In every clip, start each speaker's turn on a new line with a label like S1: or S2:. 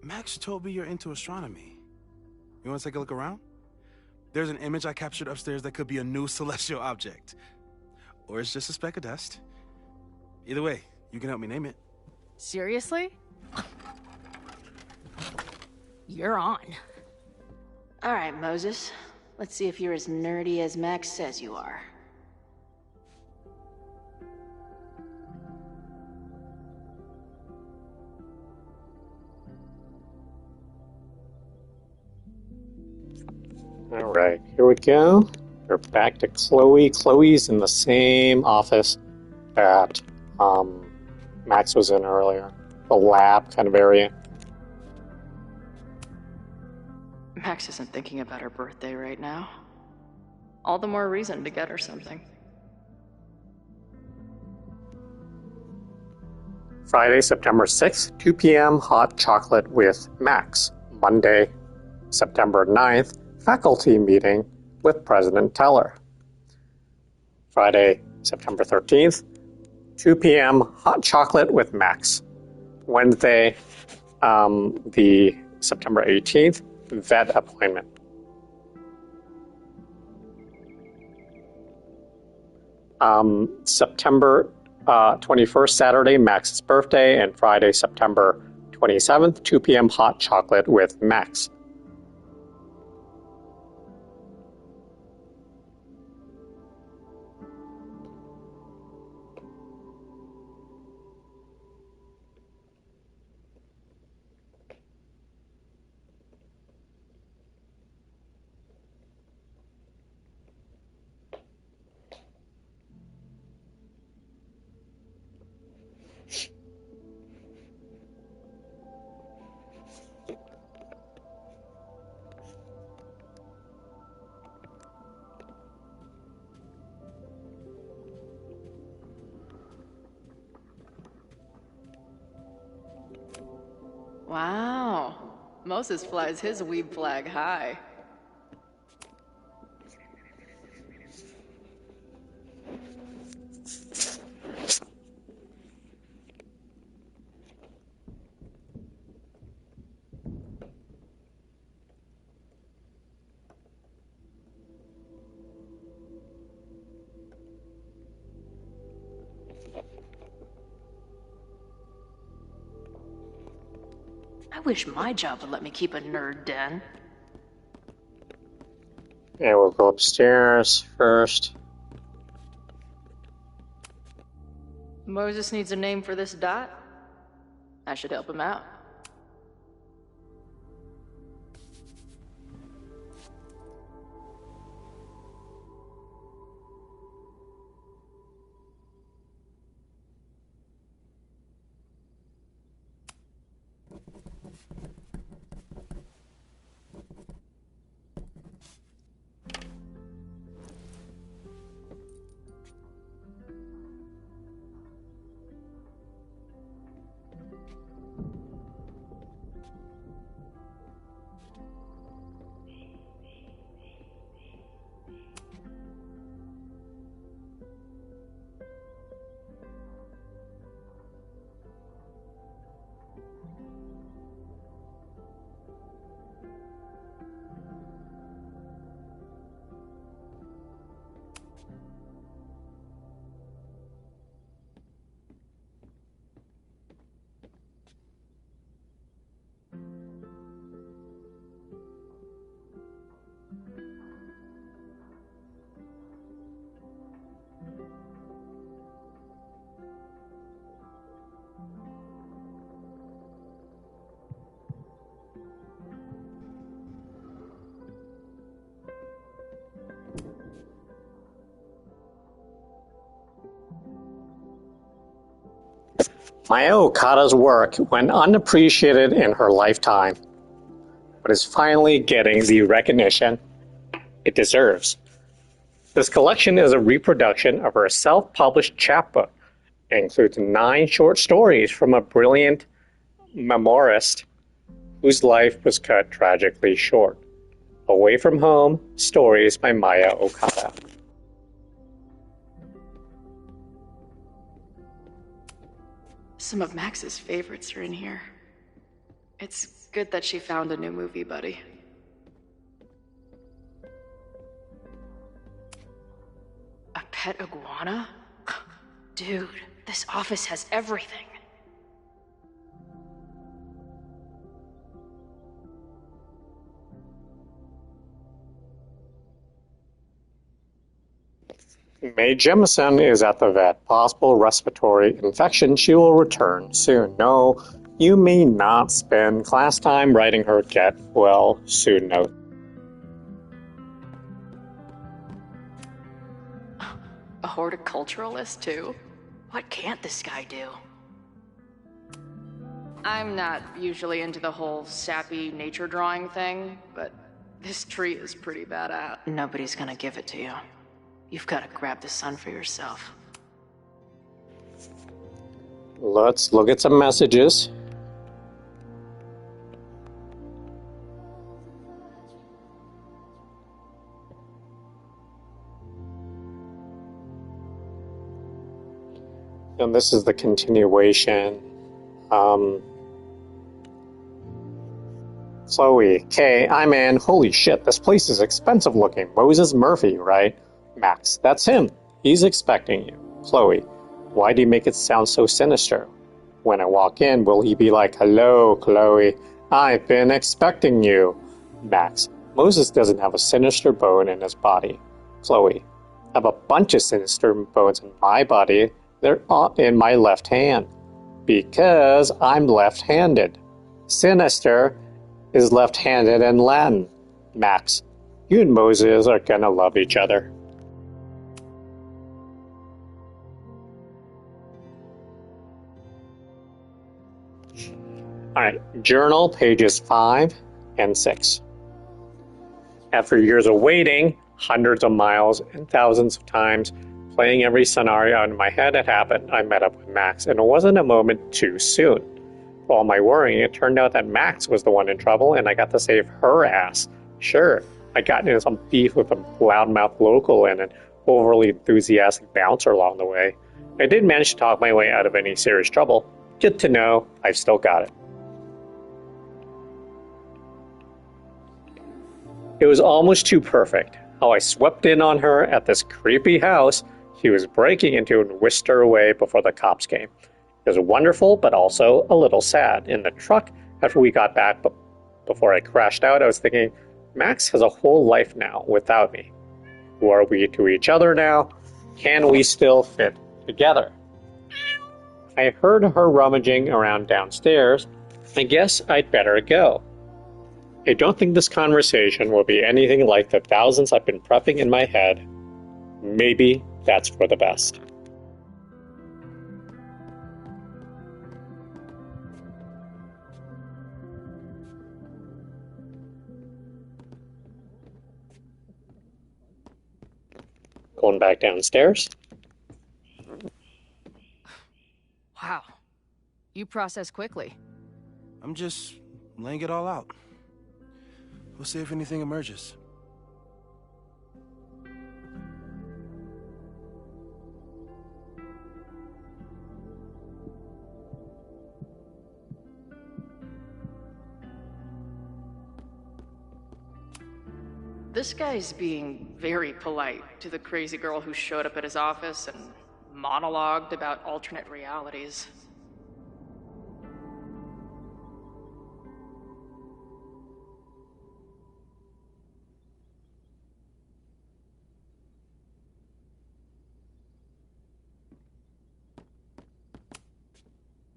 S1: Max told me you're into astronomy. You want to take a look around? There's an image I captured upstairs that could be a new celestial object. Or it's just a speck of dust. Either way, you can help me name it.
S2: Seriously? You're on.
S3: All right, Moses. Let's see if you're as nerdy as Max says you are.
S4: All right, here we go. We're back to Chloe. Chloe's in the same office that Max was in earlier. The lab kind of area.
S3: Max isn't thinking about her birthday right now. All the more reason to get her something.
S4: Friday, September 6th, 2 p.m., hot chocolate with Max. Monday, September 9th, faculty meeting with President Teller. Friday, September 13th, 2 p.m., hot chocolate with Max. Wednesday, the September 18th, vet appointment. September 21st, Saturday, Max's birthday, and Friday, September 27th, 2 p.m., hot chocolate with Max.
S3: Wow. Moses flies his weeb flag high. I wish my job would let me keep a nerd den.
S4: And we'll go upstairs first.
S3: Moses needs a name for this dot. I should help him out.
S4: Maya Okada's work went unappreciated in her lifetime, but is finally getting the recognition it deserves. This collection is a reproduction of her self-published chapbook. It includes 9 short stories from a brilliant memoirist whose life was cut tragically short. Away from Home, Stories by Maya Okada.
S3: Some of Max's favorites are in here. It's good that she found a new movie buddy. A pet iguana? Dude, this office has everything.
S4: Mae Jemison is at the vet. Possible respiratory infection. She will return soon. No, you may not spend class time writing her get well soon note.
S3: A horticulturalist, too? What can't this guy do? I'm not usually into the whole sappy nature drawing thing, but this tree is pretty badass. Nobody's gonna give it to you. You've gotta grab the sun for yourself.
S4: Let's look at some messages. And this is the continuation. Chloe, Kay, I'm in. Holy shit, this place is expensive looking. Moses Murphy, right? Max, that's him. He's expecting you. Chloe, why do you make it sound so sinister? When I walk in, will he be like, hello, Chloe, I've been expecting you. Max, Moses doesn't have a sinister bone in his body. Chloe, I have a bunch of sinister bones in my body. They're all in my left hand. Because I'm left-handed. Sinister is left-handed in Latin. Max, you and Moses are gonna love each other. Alright, journal pages 5 and 6. After years of waiting, hundreds of miles and thousands of times, playing every scenario in my head, it happened. I met up with Max, and it wasn't a moment too soon. For all my worrying, it turned out that Max was the one in trouble, and I got to save her ass. Sure, I got into some beef with a loudmouth local and an overly enthusiastic bouncer along the way. I did manage to talk my way out of any serious trouble. Good to know, I've still got it. It was almost too perfect, how I swept in on her at this creepy house she was breaking into and whisked her away before the cops came. It was wonderful, but also a little sad. In the truck, after we got back, but before I crashed out, I was thinking, Max has a whole life now without me. Who are we to each other now? Can we still fit together? I heard her rummaging around downstairs. I guess I'd better go. I don't think this conversation will be anything like the thousands I've been prepping in my head. Maybe that's for the best. Going back downstairs.
S2: Wow. You process quickly.
S1: I'm just laying it all out. We'll see if anything emerges.
S3: This guy's being very polite to the crazy girl who showed up at his office and monologued about alternate realities.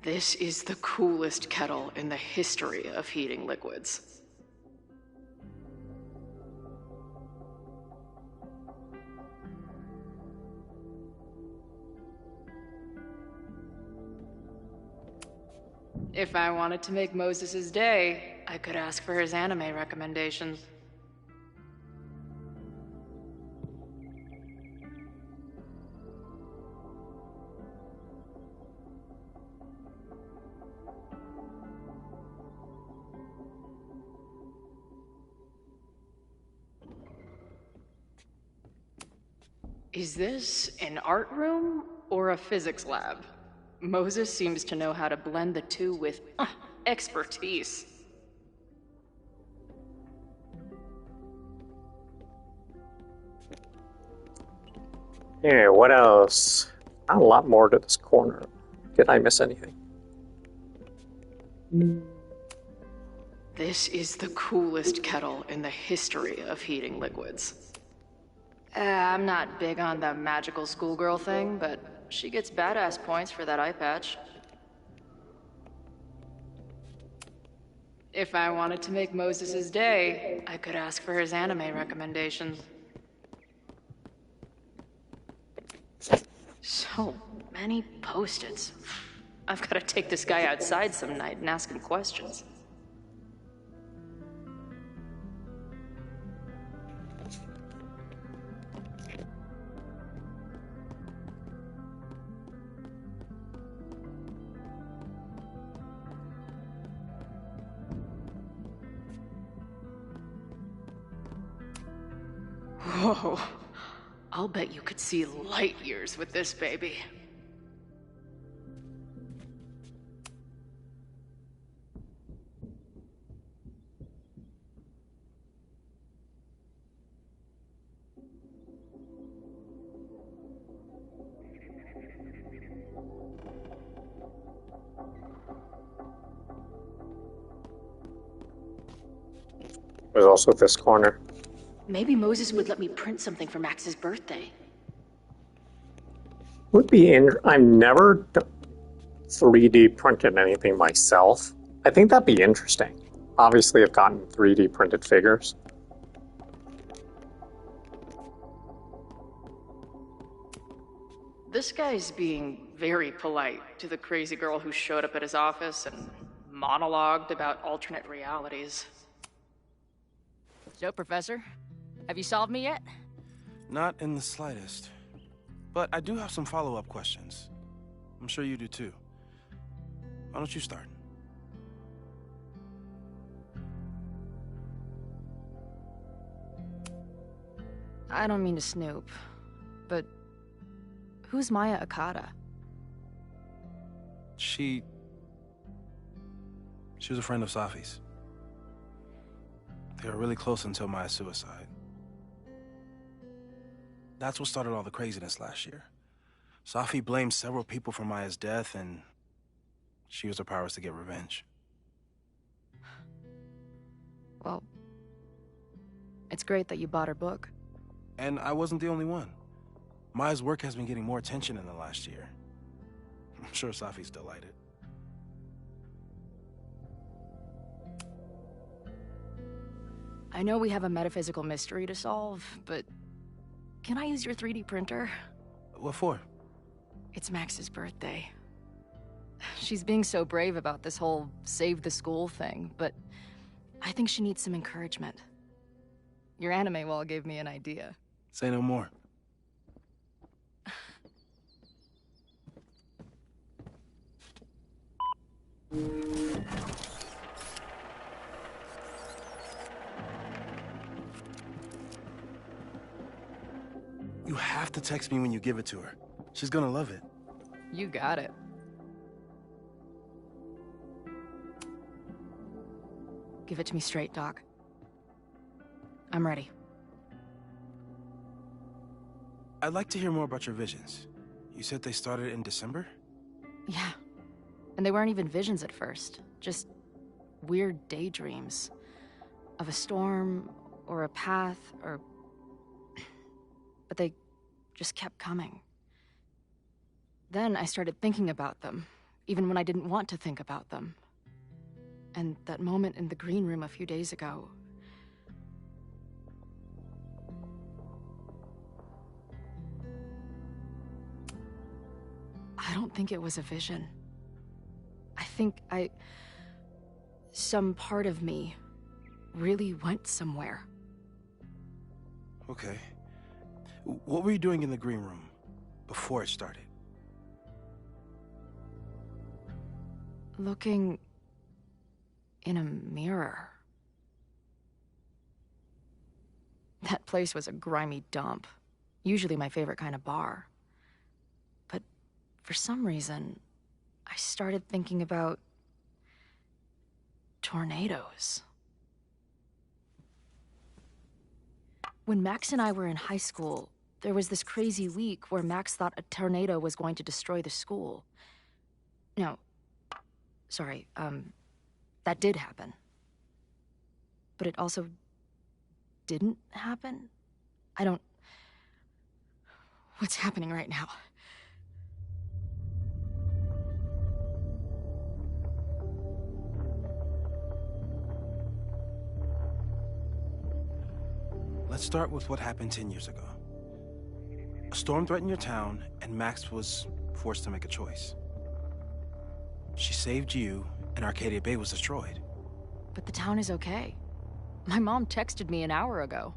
S3: This is the coolest kettle in the history of heating liquids. If I wanted to make Moses' day, I could ask for his anime recommendations. Is this an art room or a physics lab? Moses seems to know how to blend the two with expertise.
S4: Yeah, what else? Not a lot more to this corner. Did I miss anything?
S3: This is the coolest kettle in the history of heating liquids. I'm not big on the magical schoolgirl thing, but she gets badass points for that eye patch. If I wanted to make Moses' day, I could ask for his anime recommendations. So many post-its. I've got to take this guy outside some night and ask him questions. Whoa. I'll bet you could see light years with this baby.
S4: There's also this corner.
S3: Maybe Moses would let me print something for Max's birthday.
S4: Would be in. I've never 3D printed anything myself. I think that'd be interesting. Obviously, I've gotten 3D printed figures.
S3: This guy's being very polite to the crazy girl who showed up at his office and monologued about alternate realities.
S2: So, Professor, have you solved me yet?
S1: Not in the slightest. But I do have some follow-up questions. I'm sure you do too. Why don't you start?
S2: I don't mean to snoop, but who's Maya Akata?
S1: She was a friend of Safi's. They were really close until Maya's suicide. That's what started all the craziness last year. Safi blamed several people for Maya's death, and she used her powers to get revenge.
S2: Well, it's great that you bought her book.
S1: And I wasn't the only one. Maya's work has been getting more attention in the last year. I'm sure Safi's delighted.
S2: I know we have a metaphysical mystery to solve, but can I use your 3D printer?
S1: What for?
S2: It's Max's birthday. She's being so brave about this whole save the school thing, but I think she needs some encouragement. Your anime wall gave me an idea.
S1: Say no more. You have to text me when you give it to her. She's gonna love it.
S2: You got it. Give it to me straight, Doc. I'm ready.
S1: I'd like to hear more about your visions. You said they started in December?
S2: Yeah. And they weren't even visions at first. Just weird daydreams. Of a storm, or a path, or... But they just kept coming. Then I started thinking about them, even when I didn't want to think about them. And that moment in the green room a few days ago... I don't think it was a vision. I think some part of me really went somewhere.
S1: Okay. What were you doing in the green room before it started?
S2: Looking in a mirror. That place was a grimy dump. Usually my favorite kind of bar. But for some reason, I started thinking about tornadoes. When Max and I were in high school, there was this crazy week where Max thought a tornado was going to destroy the school. No, sorry, that did happen. But it also didn't happen? What's happening right now?
S1: Let's start with what happened 10 years ago. A storm threatened your town, and Max was forced to make a choice. She saved you, and Arcadia Bay was destroyed.
S2: But the town is okay. My mom texted me an hour ago.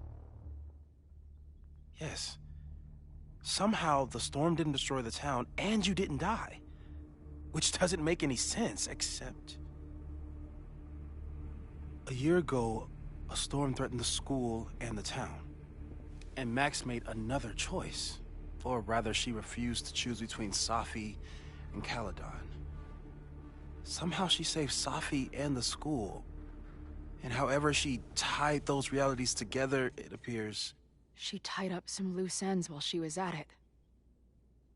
S1: Yes. Somehow, the storm didn't destroy the town, and you didn't die. Which doesn't make any sense, except... A year ago, a storm threatened the school and the town. And Max made another choice. Or rather, she refused to choose between Safi and Caledon. Somehow she saved Safi and the school. And however she tied those realities together, it appears...
S2: She tied up some loose ends while she was at it.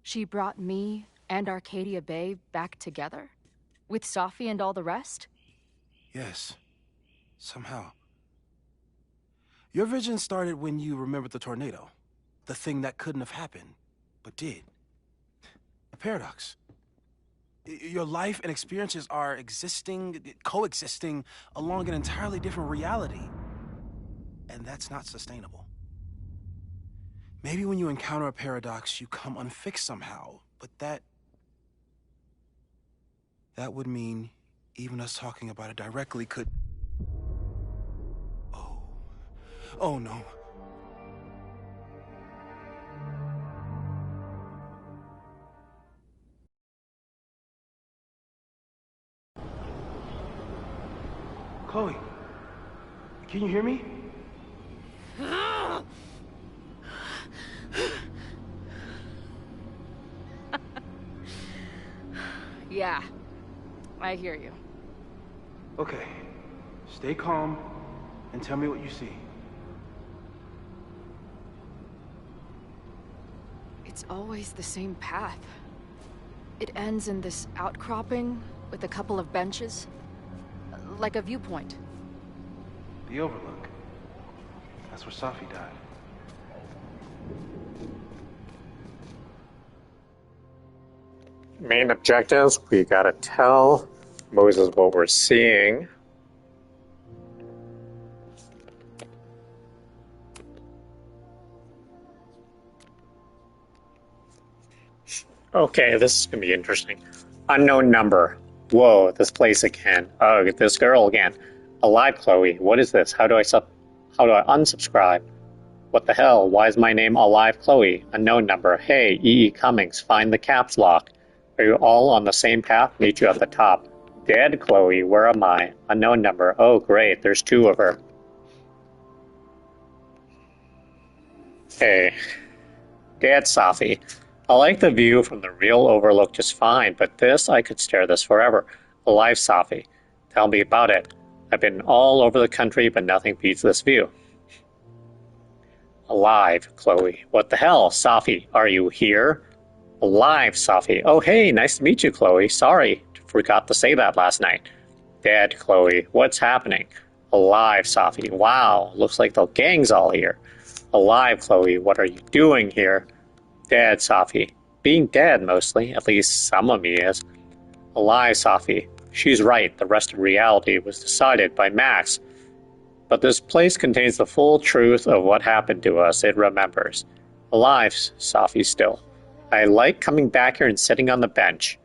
S2: She brought me and Arcadia Bay back together? With Safi and all the rest?
S1: Yes. Somehow. Your vision started when you remembered the tornado. The thing that couldn't have happened, but did. A paradox. Your life and experiences are coexisting along an entirely different reality. And that's not sustainable. Maybe when you encounter a paradox, you come unfixed somehow, but that would mean even us talking about it directly could... Oh no. Chloe, can you hear me?
S2: Yeah, I hear you.
S1: Okay, stay calm and tell me what you see.
S2: It's always the same path. It ends in this outcropping with a couple of benches, like a viewpoint.
S1: The Overlook. That's where Safi died.
S4: Main objectives, we gotta tell Moses what we're seeing. Okay, this is gonna be interesting. Unknown number. Whoa, this place again. Oh, this girl again. Alive, Chloe. What is this? How do I unsubscribe? What the hell? Why is my name Alive, Chloe? Unknown number. Hey, E.E. Cummings, find the caps lock. Are you all on the same path? Meet you at the top. Dead, Chloe. Where am I? Unknown number. Oh, great. There's two of her. Hey. Dead, Safi. I like the view from the real Overlook just fine, but this, I could stare this forever. Alive, Safi. Tell me about it. I've been all over the country, but nothing beats this view. Alive, Chloe. What the hell? Safi, are you here? Alive, Safi. Oh, hey, nice to meet you, Chloe. Sorry, forgot to say that last night. Dead, Chloe. What's happening? Alive, Safi. Wow, looks like the gang's all here. Alive, Chloe. What are you doing here? Dead, Safi. Being dead, mostly. At least some of me is. Alive, Safi. She's right. The rest of reality was decided by Max. But this place contains the full truth of what happened to us. It remembers. Alive, Safi still. I like coming back here and sitting on the bench.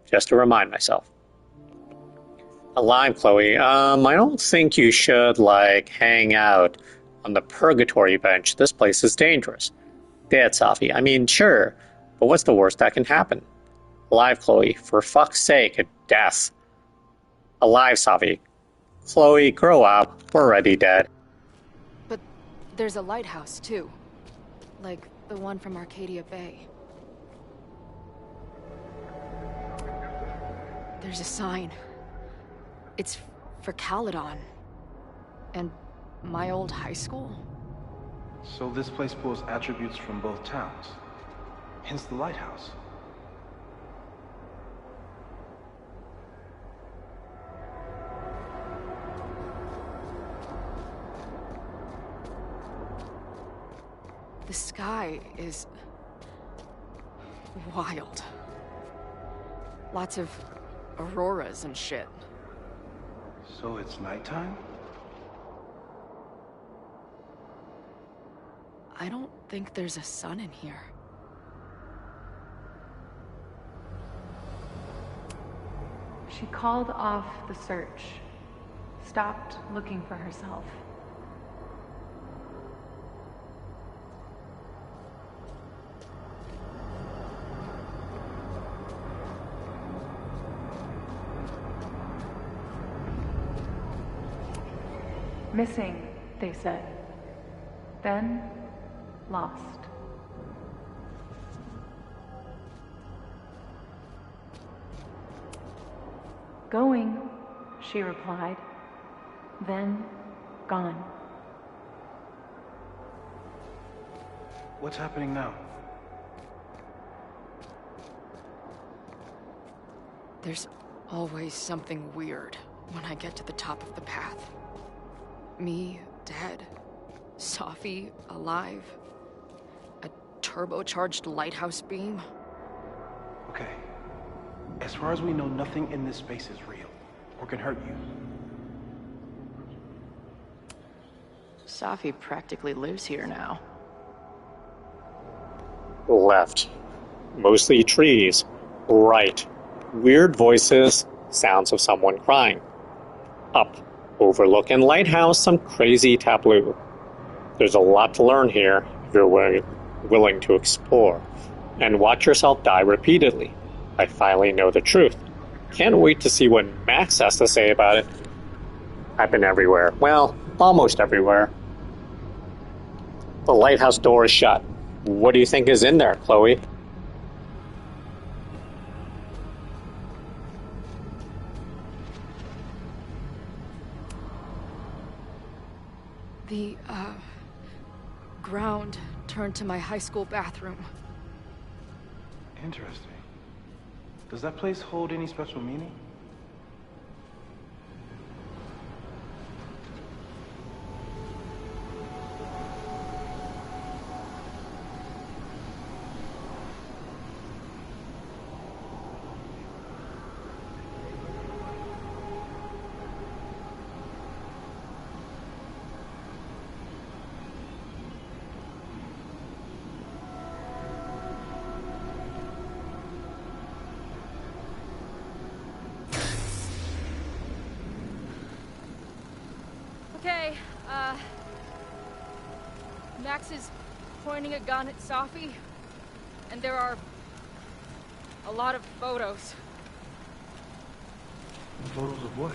S4: Just to remind myself. Alive, Chloe. I don't think you should, hang out on the purgatory bench. This place is dangerous. Dead, Safi. I mean, sure, but what's the worst that can happen? Alive, Chloe. For fuck's sake, a death. Alive, Safi. Chloe, grow up. We're already dead.
S2: But there's a lighthouse, too. Like the one from Arcadia Bay. There's a sign. It's for Caledon. And my old high school.
S1: So this place pulls attributes from both towns. Hence the lighthouse.
S2: The sky is wild. Lots of auroras and shit.
S1: So it's nighttime?
S2: I don't think there's a sun in here.
S5: She called off the search, stopped looking for herself. Missing, they said. Then, lost. Going, she replied. Then, gone.
S1: What's happening now?
S2: There's always something weird when I get to the top of the path. Me, dead. Safi, alive. A turbocharged lighthouse beam.
S1: Okay. As far as we know, nothing in this space is real, or can hurt you.
S3: Safi practically lives here now.
S4: Left. Mostly trees. Right. Weird voices. Sounds of someone crying. Up. Overlook and lighthouse. Some crazy tableau. There's a lot to learn here if you're willing to explore. And watch yourself die repeatedly. I finally know the truth. Can't wait to see what Max has to say about it. I've been everywhere. Well, almost everywhere. The lighthouse door is shut. What do you think is in there, Chloe?
S2: The, ground turned to my high school bathroom.
S1: Interesting. Does that place hold any special meaning?
S2: Okay, Max is pointing a gun at Safi, and there are a lot of photos.
S1: Photos of what?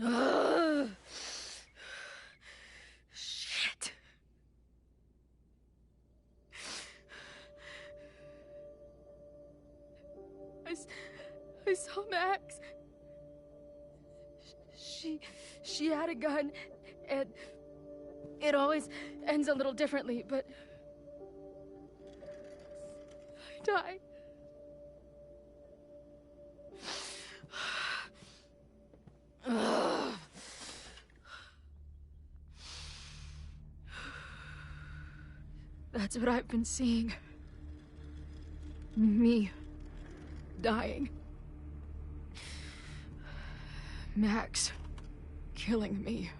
S2: No. Shit. I saw Max. She had a gun, and it always ends a little differently, but I died. That's what I've been seeing. Me dying. Max killing me.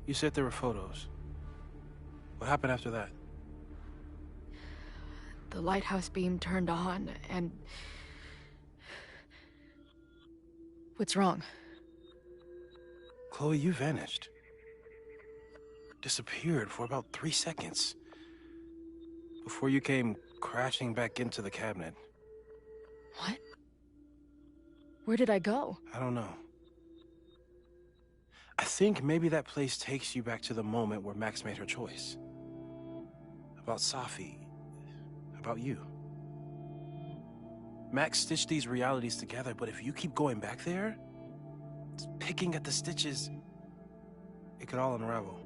S1: You said there were photos. What happened after that?
S2: the lighthouse beam turned on, and... What's wrong?
S1: Chloe, you vanished. Disappeared for about 3 seconds. Before you came crashing back into the cabinet.
S2: What? Where did I go?
S1: I don't know. I think maybe that place takes you back to the moment where Max made her choice. About Safi. About you. Max stitched these realities together, but if you keep going back there, picking at the stitches, it could all unravel.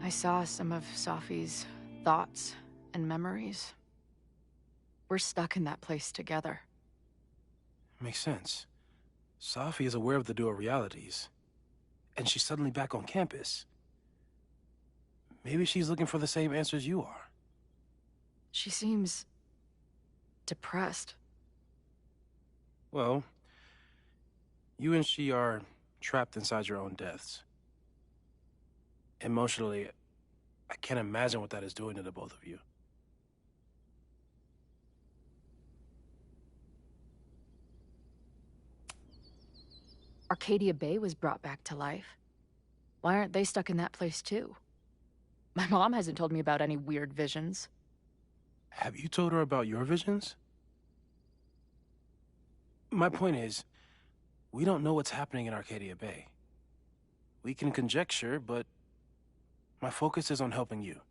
S2: I saw some of Safi's thoughts and memories. We're stuck in that place together.
S1: Makes sense. Safi is aware of the dual realities, and she's suddenly back on campus. Maybe she's looking for the same answers you are.
S2: She seems... depressed.
S1: Well, you and she are trapped inside your own deaths. Emotionally, I can't imagine what that is doing to the both of you.
S2: Arcadia Bay was brought back to life. Why aren't they stuck in that place too? My mom hasn't told me about any weird visions.
S1: Have you told her about your visions? My point is, we don't know what's happening in Arcadia Bay. We can conjecture, but my focus is on helping you.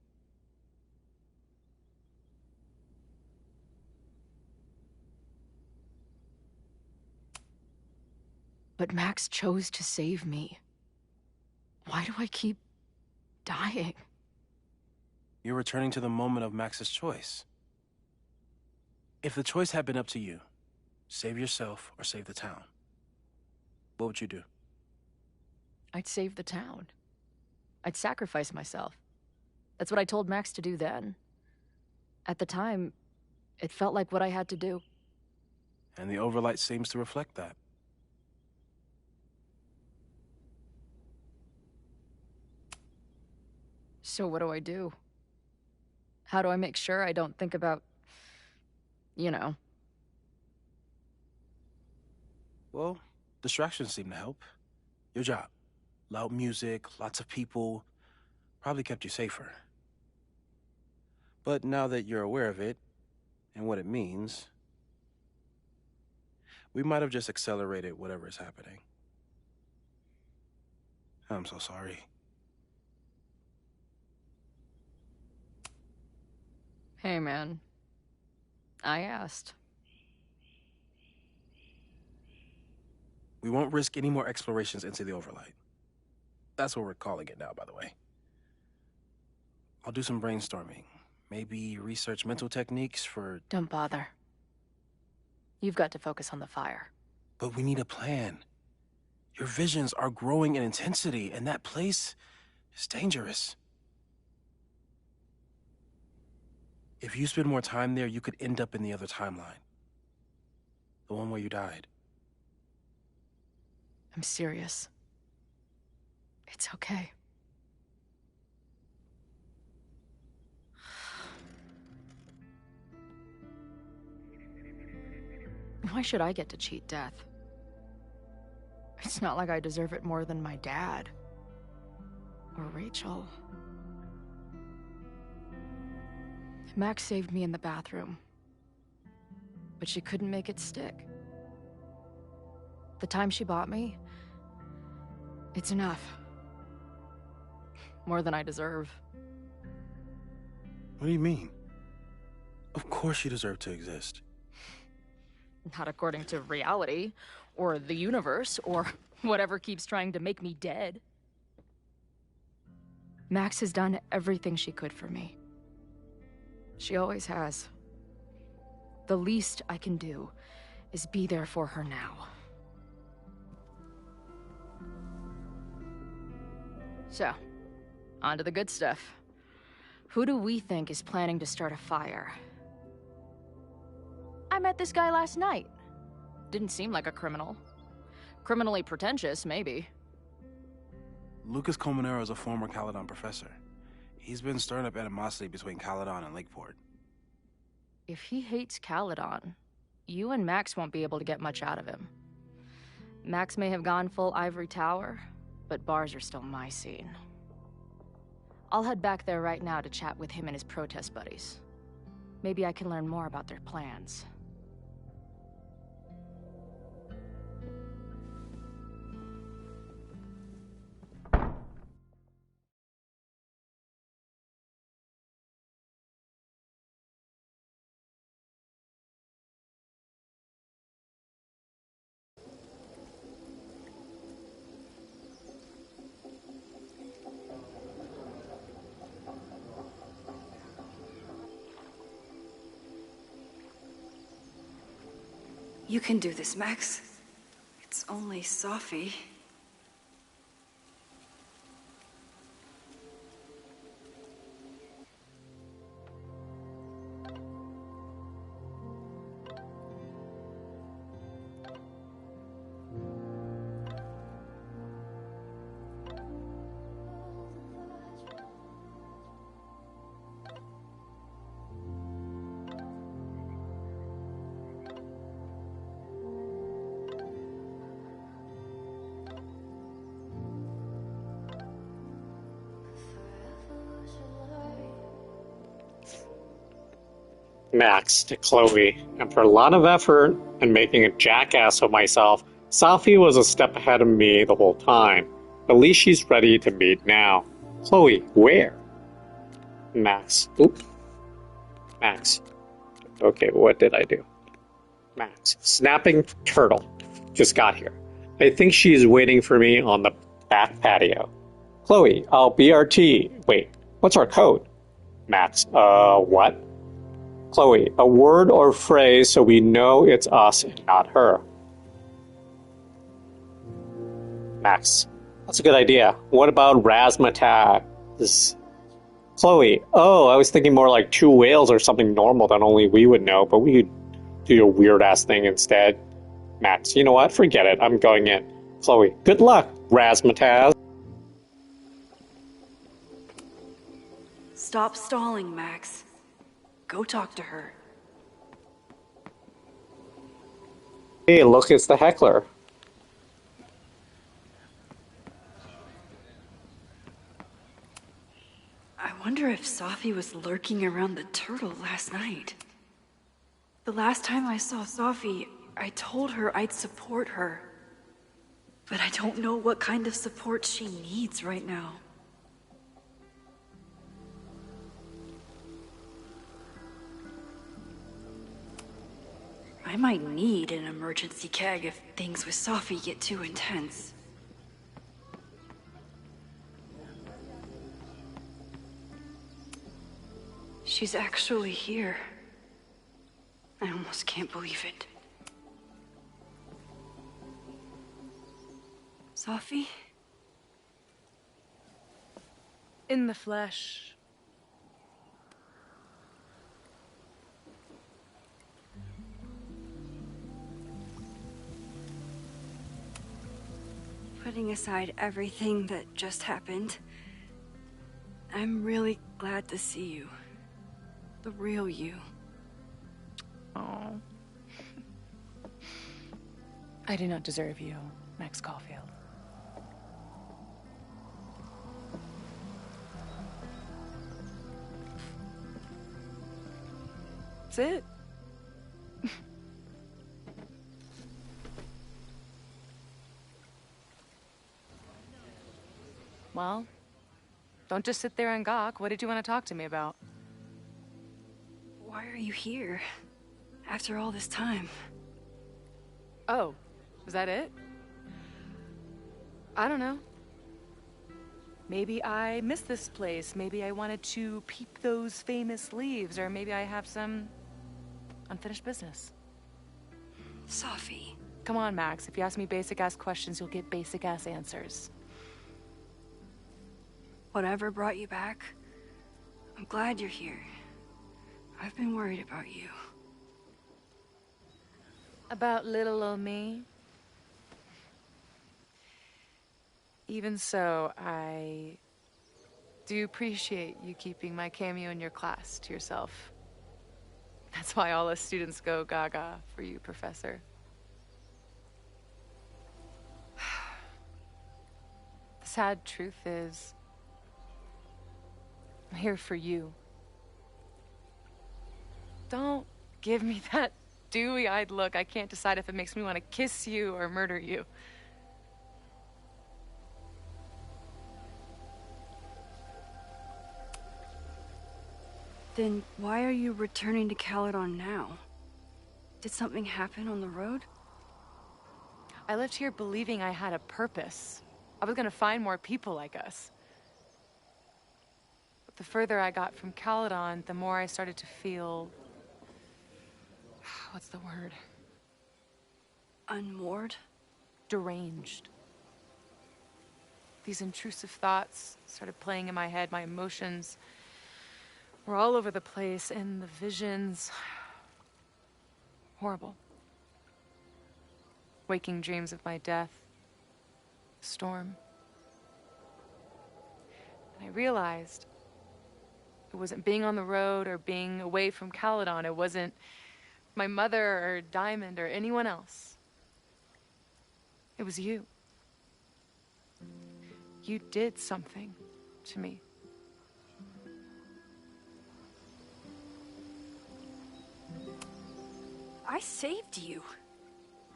S2: But Max chose to save me. Why do I keep dying?
S1: You're returning to the moment of Max's choice. If the choice had been up to you, save yourself or save the town, what would you do?
S2: I'd save the town. I'd sacrifice myself. That's what I told Max to do then. At the time, it felt like what I had to do.
S1: And the overlight seems to reflect that.
S2: So what do I do? How do I make sure I don't think about... you know?
S1: Well, distractions seem to help. Your job. Loud music, lots of people, probably kept you safer. But now that you're aware of it, and what it means, we might have just accelerated whatever is happening. I'm so sorry.
S2: Hey, man. I asked.
S1: We won't risk any more explorations into the overlight. That's what we're calling it now, by the way. I'll do some brainstorming. Maybe research mental techniques for...
S2: Don't bother. You've got to focus on the fire.
S1: But we need a plan. Your visions are growing in intensity, and that place is dangerous. If you spend more time there, you could end up in the other timeline. The one where you died.
S2: I'm serious. It's okay. Why should I get to cheat death? It's not like I deserve it more than my dad. Or Rachel. Max saved me in the bathroom. But she couldn't make it stick. The time she bought me, it's enough. More than I deserve.
S1: What do you mean? Of course you deserve to exist.
S2: Not according to reality, or the universe, or whatever keeps trying to make me dead. Max has done everything she could for me. She always has. The least I can do is be there for her now. So, on to the good stuff. Who do we think is planning to start a fire? I met this guy last night. Didn't seem like a criminal. Criminally pretentious, maybe.
S1: Lucas Colmenero is a former Caledon professor. He's been stirring up animosity between Caledon and Lakeport.
S2: If he hates Caledon, you and Max won't be able to get much out of him. Max may have gone full ivory tower, but bars are still my scene. I'll head back there right now to chat with him and his protest buddies. Maybe I can learn more about their plans.
S6: You can do this, Max. It's only Safi.
S4: Max to Chloe, and for a lot of effort and making a jackass of myself, Safi was a step ahead of me the whole time. At least she's ready to meet now. Chloe, where? Max. Oop. Max. Okay, what did I do? Max. Snapping turtle. Just got here. I think she's waiting for me on the back patio. Chloe, I'll BRT. Wait, what's our code? Max. What? Chloe, a word or phrase so we know it's us and not her. Max, that's a good idea. What about razzmatazz? Chloe, I was thinking more like two whales or something normal that only we would know, but we could do a weird-ass thing instead. Max, you know what? Forget it. I'm going in. Chloe, good luck, razzmatazz.
S6: Stop stalling, Max. Go talk to her.
S4: Hey, look, it's the heckler.
S6: I wonder if Safi was lurking around the turtle last night. The last time I saw Safi, I told her I'd support her. But I don't know what kind of support she needs right now. I might need an emergency keg if things with Safi get too intense. She's actually here. I almost can't believe it. Safi?
S5: In the flesh.
S6: Putting aside everything that just happened, I'm really glad to see you. The real you.
S5: Oh. I do not deserve you, Max Caulfield. That's it. Well, don't just sit there and gawk. What did you want to talk to me about?
S6: Why are you here? After all this time?
S5: Oh, was that it? I don't know. Maybe I miss this place. Maybe I wanted to peep those famous leaves, or maybe I have some unfinished business.
S6: Safi.
S5: Come on, Max. If you ask me basic-ass questions, you'll get basic-ass answers.
S6: Whatever brought you back, I'm glad you're here. I've been worried about you.
S5: About little old me? Even so, I do appreciate you keeping my cameo in your class to yourself. That's why all us students go gaga for you, Professor. The sad truth is, I'm here for you. Don't give me that dewy-eyed look. I can't decide if it makes me want to kiss you or murder you.
S6: Then why are you returning to Caledon now? Did something happen on the road?
S5: I lived here believing I had a purpose. I was gonna find more people like us. But the further I got from Caledon, the more I started to feel... what's the word?
S6: Unmoored?
S5: Deranged. These intrusive thoughts started playing in my head. My emotions were all over the place, and the visions... horrible. Waking dreams of my death. Storm. And I realized it wasn't being on the road or being away from Caledon. It wasn't my mother or Diamond or anyone else. It was you. You did something to me.
S6: I saved you.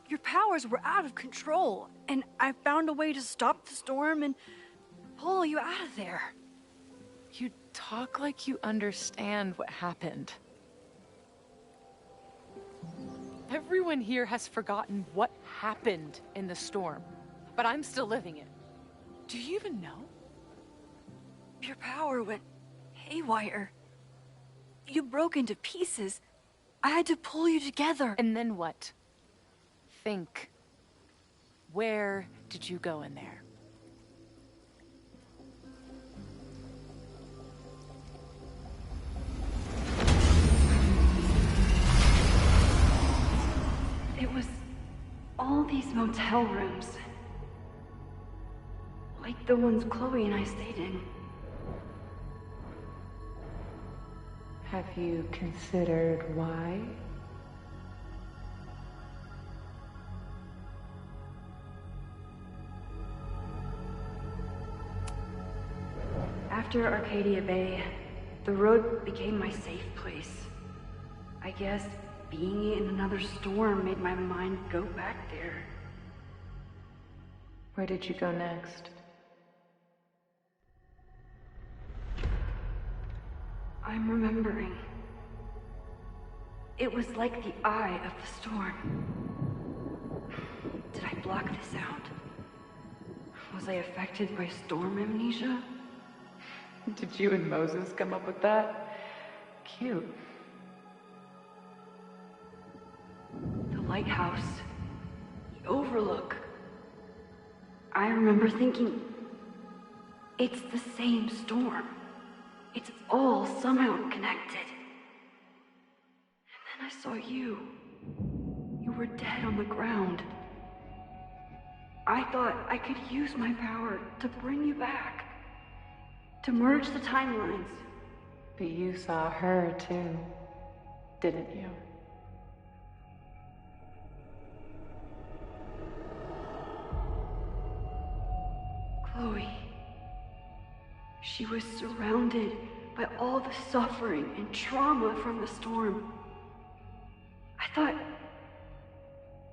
S6: Your powers were out of control, and I found a way to stop the storm and pull you out of there.
S5: You talk like you understand what happened. Everyone here has forgotten what happened in the storm, but I'm still living it. Do you even know?
S6: Your power went haywire. You broke into pieces. I had to pull you together.
S5: And then what? Think. Where did you go in there?
S6: It was all these motel rooms. Like the ones Chloe and I stayed in.
S5: Have you considered why?
S6: After Arcadia Bay, the road became my safe place. I guess being in another storm made my mind go back there.
S5: Where did you go next?
S6: I'm remembering. It was like the eye of the storm. Did I block this out? Was I affected by storm amnesia?
S5: Did you and Moses come up with that? Cute.
S6: The lighthouse. The Overlook. I remember thinking, it's the same storm. It's all somehow connected. And then I saw you. You were dead on the ground. I thought I could use my power to bring you back. To merge the timelines.
S5: But you saw her too, didn't you?
S6: Chloe. She was surrounded by all the suffering and trauma from the storm. I thought,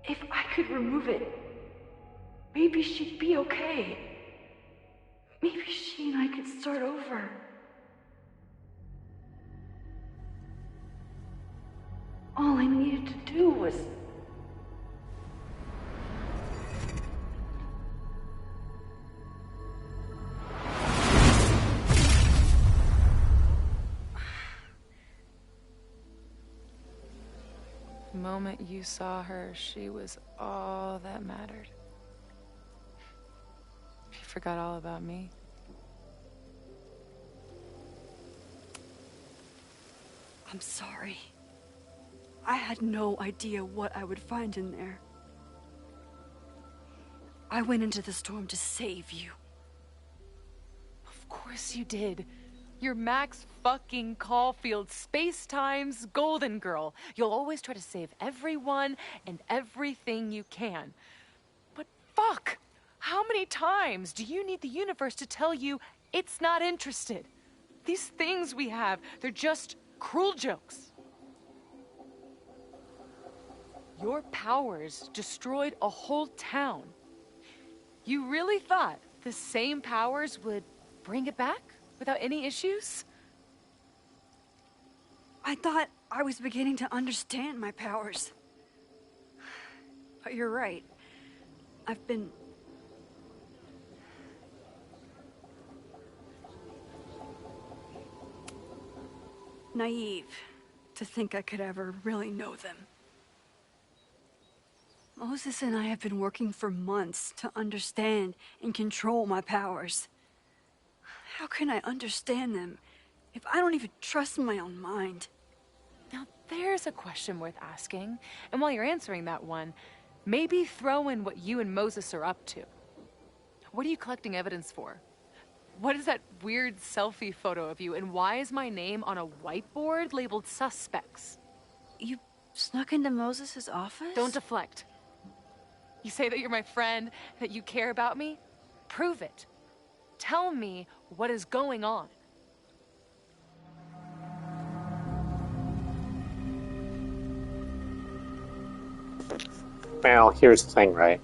S6: if I could remove it, maybe she'd be okay. Maybe she and I could start over. All I needed to do was...
S5: The moment you saw her, she was all that mattered. You forgot all about me.
S6: I'm sorry. I had no idea what I would find in there. I went into the storm to save you.
S5: Of course you did. You're Max fucking Caulfield, Space-Time's golden girl. You'll always try to save everyone and everything you can. But fuck! How many times do you need the universe to tell you it's not interested? These things we have, they're just cruel jokes. Your powers destroyed a whole town. You really thought the same powers would bring it back without any issues?
S6: I thought I was beginning to understand my powers. But you're right. I've been... naive to think I could ever really know them. Moses and I have been working for months to understand and control my powers. How can I understand them if I don't even trust my own mind?
S5: Now there's a question worth asking, and while you're answering that one, maybe throw in what you and Moses are up to. What are you collecting evidence for? What is that weird selfie photo of you, and why is my name on a whiteboard labeled suspects?
S6: You snuck into Moses's office?
S5: Don't deflect. You say that you're my friend, that you care about me? Prove it. Tell me what is going on.
S4: Well, here's the thing, right?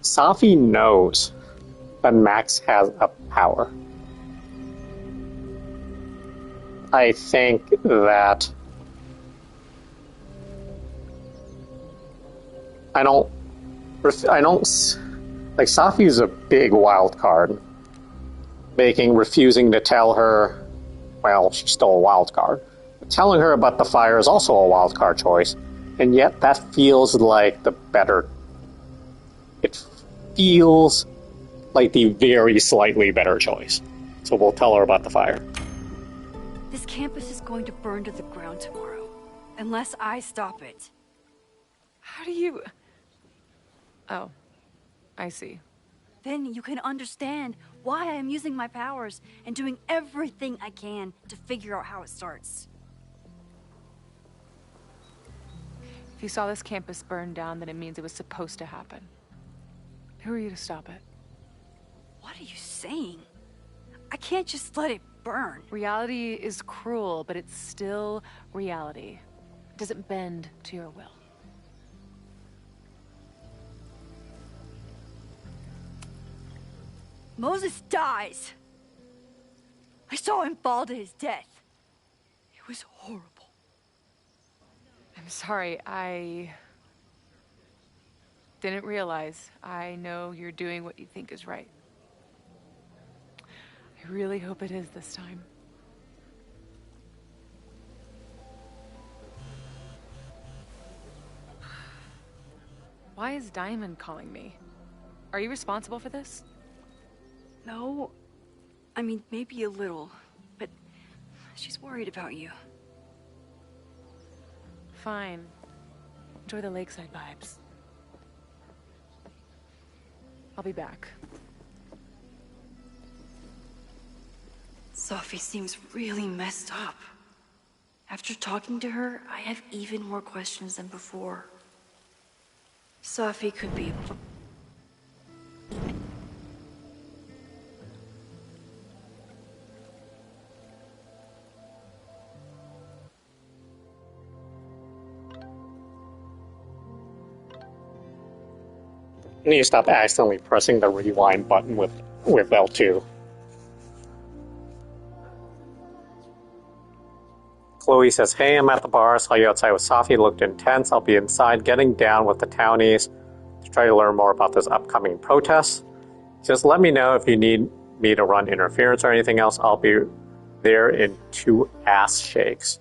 S4: Safi knows that Max has a power. I think that I don't like Safi is a big wild card, refusing to tell her, well, she's still a wild card. Telling her about the fire is also a wild card choice, and yet that feels like the better. It feels like the very slightly better choice. So we'll tell her about the fire.
S6: This campus is going to burn to the ground tomorrow, unless I stop it.
S5: How do you... Oh, I see.
S6: Then you can understand why I am using my powers and doing everything I can to figure out how it starts.
S5: If you saw this campus burn down, then it means it was supposed to happen. Who are you to stop it?
S6: What are you saying? I can't just let it burn.
S5: Reality is cruel, but it's still reality. It doesn't bend to your will.
S6: Moses dies. I saw him fall to his death. It was horrible.
S5: I'm sorry, I didn't realize. I know you're doing what you think is right. I really hope it is this time. Why is Diamond calling me? Are you responsible for this?
S6: No. I mean, maybe a little, but she's worried about you.
S5: Fine. Enjoy the lakeside vibes. I'll be back.
S6: Safi seems really messed up. After talking to her, I have even more questions than before. Safi could be...
S4: I need to stop accidentally pressing the rewind button with L2. Chloe says, hey, I'm at the bar. Saw you outside with Safi. Looked intense. I'll be inside getting down with the townies to try to learn more about this upcoming protest. He says, let me know if you need me to run interference or anything else. I'll be there in 2 ass shakes.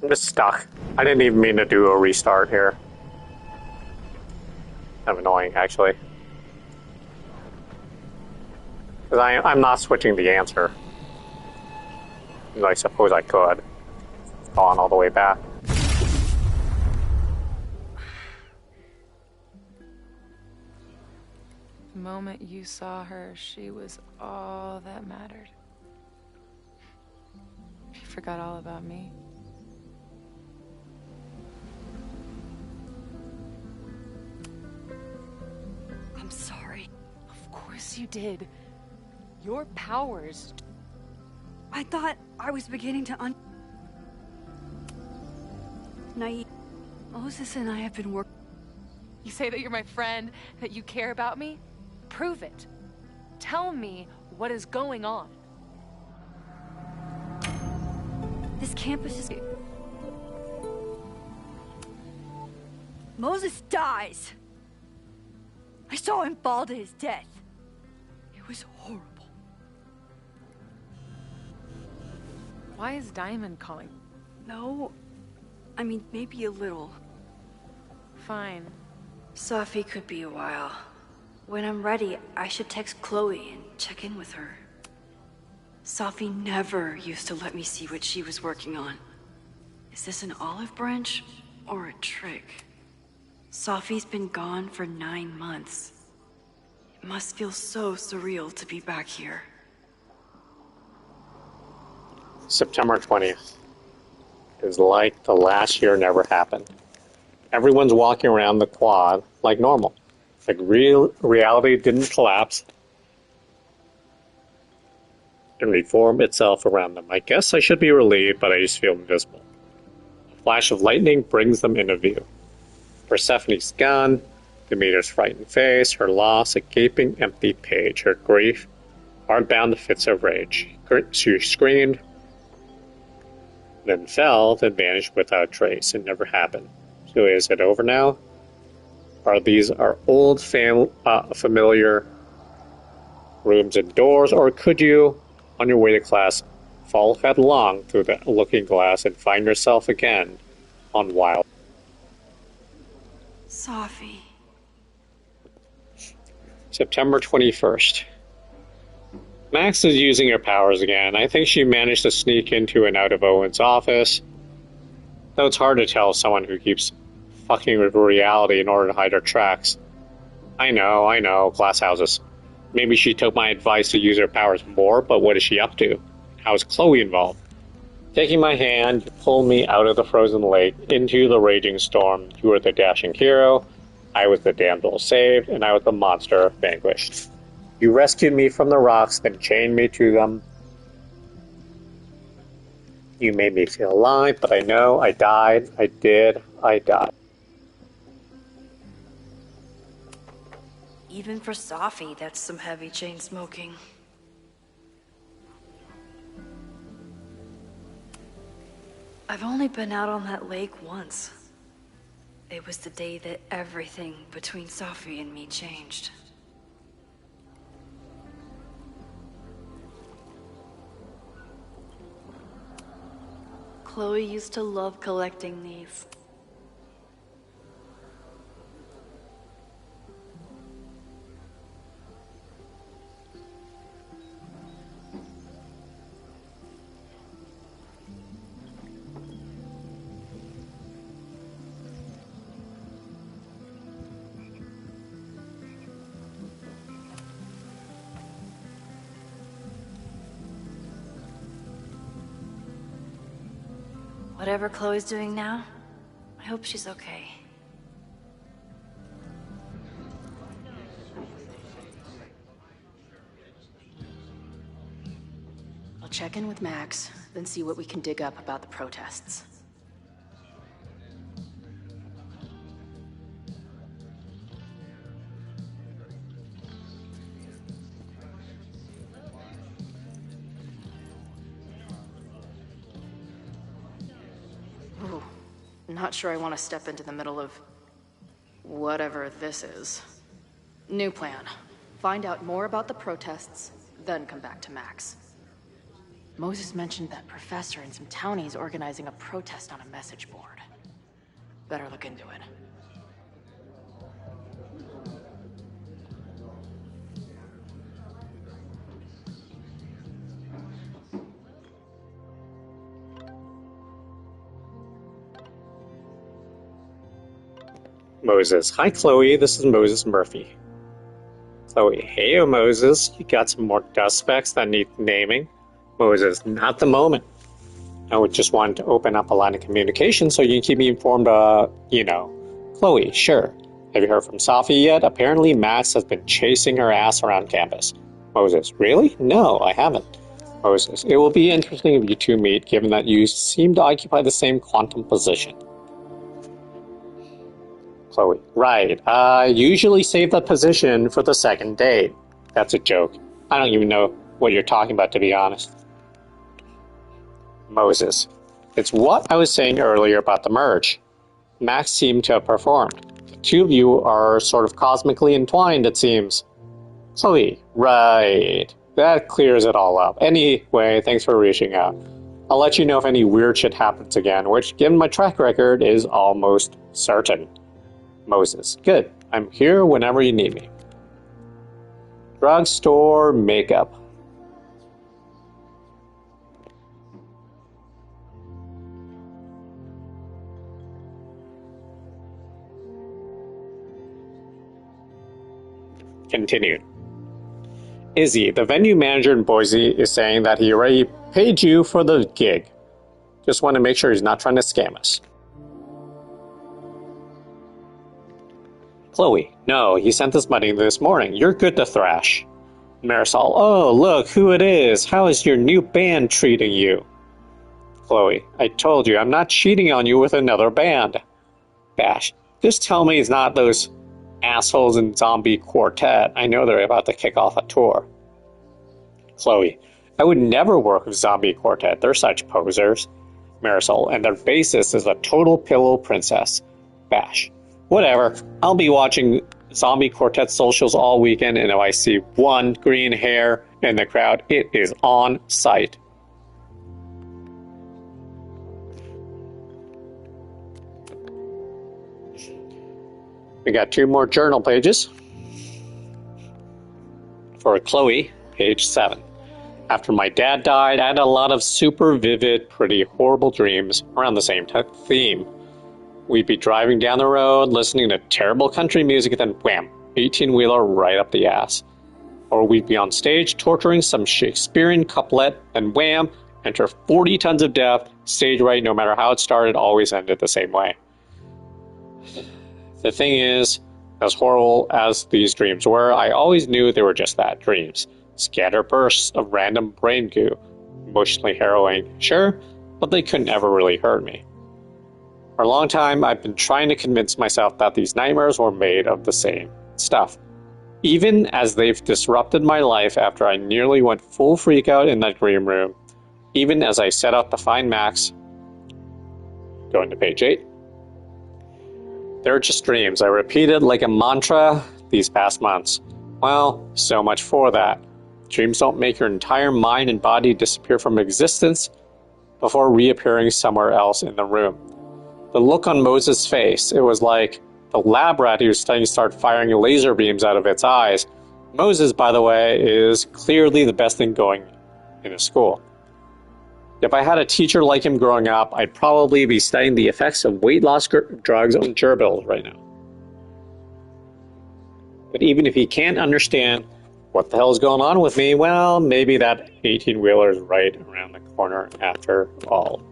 S4: I'm just stuck. I didn't even mean to do a restart here. Kind of annoying, actually. Because I'm not switching the answer. I suppose I could. Gone all the way back.
S5: moment you saw her, she was all that mattered. You forgot all about me.
S6: I'm sorry.
S5: Of course you did. Your powers...
S6: I thought I was beginning to naive. Moses and I have been working.
S5: You say that you're my friend, that you care about me? Prove it. Tell me what is going on.
S6: This campus is... Moses dies. I saw him fall to his death. It was horrible.
S5: Why is Diamond calling?
S6: No, I mean, maybe a little.
S5: Fine.
S6: Safi could be a while. When I'm ready, I should text Chloe and check in with her. Safi never used to let me see what she was working on. Is this an olive branch or a trick? Safi's been gone for 9 months. It must feel so surreal to be back here.
S4: September 20th. It's like the last year never happened. Everyone's walking around the quad like normal. Like reality didn't collapse and reform itself around them. I guess I should be relieved, but I just feel invisible. A flash of lightning brings them into view. Persephone's gone, Demeter's frightened face, her loss, a gaping empty page, her grief, hard-bound to fits of rage. She screamed, then fell, then vanished without a trace. It never happened. So is it over now? Are these our old familiar rooms and doors, or could you, on your way to class, fall headlong through the looking glass and find yourself again on wild?
S6: Safi.
S4: September 21st. Max is using her powers again. I think she managed to sneak into and out of Owen's office. Though it's hard to tell someone who keeps fucking with reality in order to hide her tracks. I know, glass houses. Maybe she took my advice to use her powers more, but what is she up to? How is Chloe involved? Taking my hand, you pulled me out of the frozen lake into the raging storm. You were the dashing hero, I was the damsel saved, and I was the monster vanquished. You rescued me from the rocks, then chained me to them. You made me feel alive, but I know I died. I died.
S6: Even for Safi, that's some heavy chain smoking. I've only been out on that lake once. It was the day that everything between Safi and me changed. Chloe used to love collecting these. Whatever Chloe's doing now, I hope she's okay.
S2: I'll check in with Max, then see what we can dig up about the protests. Ooh, not sure I want to step into the middle of whatever this is. New plan. Find out more about the protests, then come back to Max. Moses mentioned that professor and some townies organizing a protest on a message board. Better look into it.
S4: Moses. Hi, Chloe. This is Moses Murphy. Chloe, hey Moses, you got some more dust specks that need naming? Moses, not the moment. I would just want to open up a line of communication so you can keep me informed, Chloe, sure. Have you heard from Safi yet? Apparently Max has been chasing her ass around campus. Moses, really? No, I haven't. Moses, it will be interesting if you two meet, given that you seem to occupy the same quantum position. Chloe, right. I usually save that position for the second date. That's a joke. I don't even know what you're talking about, to be honest. Moses, it's what I was saying earlier about the merge. Max seemed to have performed. The two of you are sort of cosmically entwined, it seems. Chloe, right. That clears it all up. Anyway, thanks for reaching out. I'll let you know if any weird shit happens again, which, given my track record, is almost certain. Moses, good. I'm here whenever you need me. Drugstore makeup. Continued. Izzy, the venue manager in Boise, is saying that he already paid you for the gig. Just want to make sure he's not trying to scam us. Chloe, no, he sent us money this morning. You're good to thrash. Marisol, oh, look who it is. How is your new band treating you? Chloe, I told you, I'm not cheating on you with another band. Bash, just tell me it's not those assholes in Zombie Quartet. I know they're about to kick off a tour. Chloe, I would never work with Zombie Quartet. They're such posers. Marisol, and their bassist is a total pillow princess. Bash, whatever. I'll be watching Zombie Quartet socials all weekend, and if I see one green hair in the crowd, it is on sight. We got 2 more journal pages. For Chloe, page 7. After my dad died, I had a lot of super vivid, pretty horrible dreams around the same theme. We'd be driving down the road, listening to terrible country music, and then wham, 18-wheeler right up the ass. Or we'd be on stage torturing some Shakespearean couplet, and wham, enter 40 tons of death, stage right, no matter how it started, always ended the same way. The thing is, as horrible as these dreams were, I always knew they were just that, dreams. Scattered bursts of random brain goo. Emotionally harrowing, sure, but they couldn't ever really hurt me. For a long time, I've been trying to convince myself that these nightmares were made of the same stuff. Even as they've disrupted my life after I nearly went full freakout in that green room, even as I set out to find Max. Going to page 8. They're just dreams I repeated like a mantra these past months. Well, so much for that. Dreams don't make your entire mind and body disappear from existence before reappearing somewhere else in the room. The look on Moses' face, it was like the lab rat he was studying started firing laser beams out of its eyes. Moses, by the way, is clearly the best thing going in a school. If I had a teacher like him growing up, I'd probably be studying the effects of weight loss drugs on gerbils right now. But even if he can't understand what the hell is going on with me, well, maybe that 18-wheeler is right around the corner after all.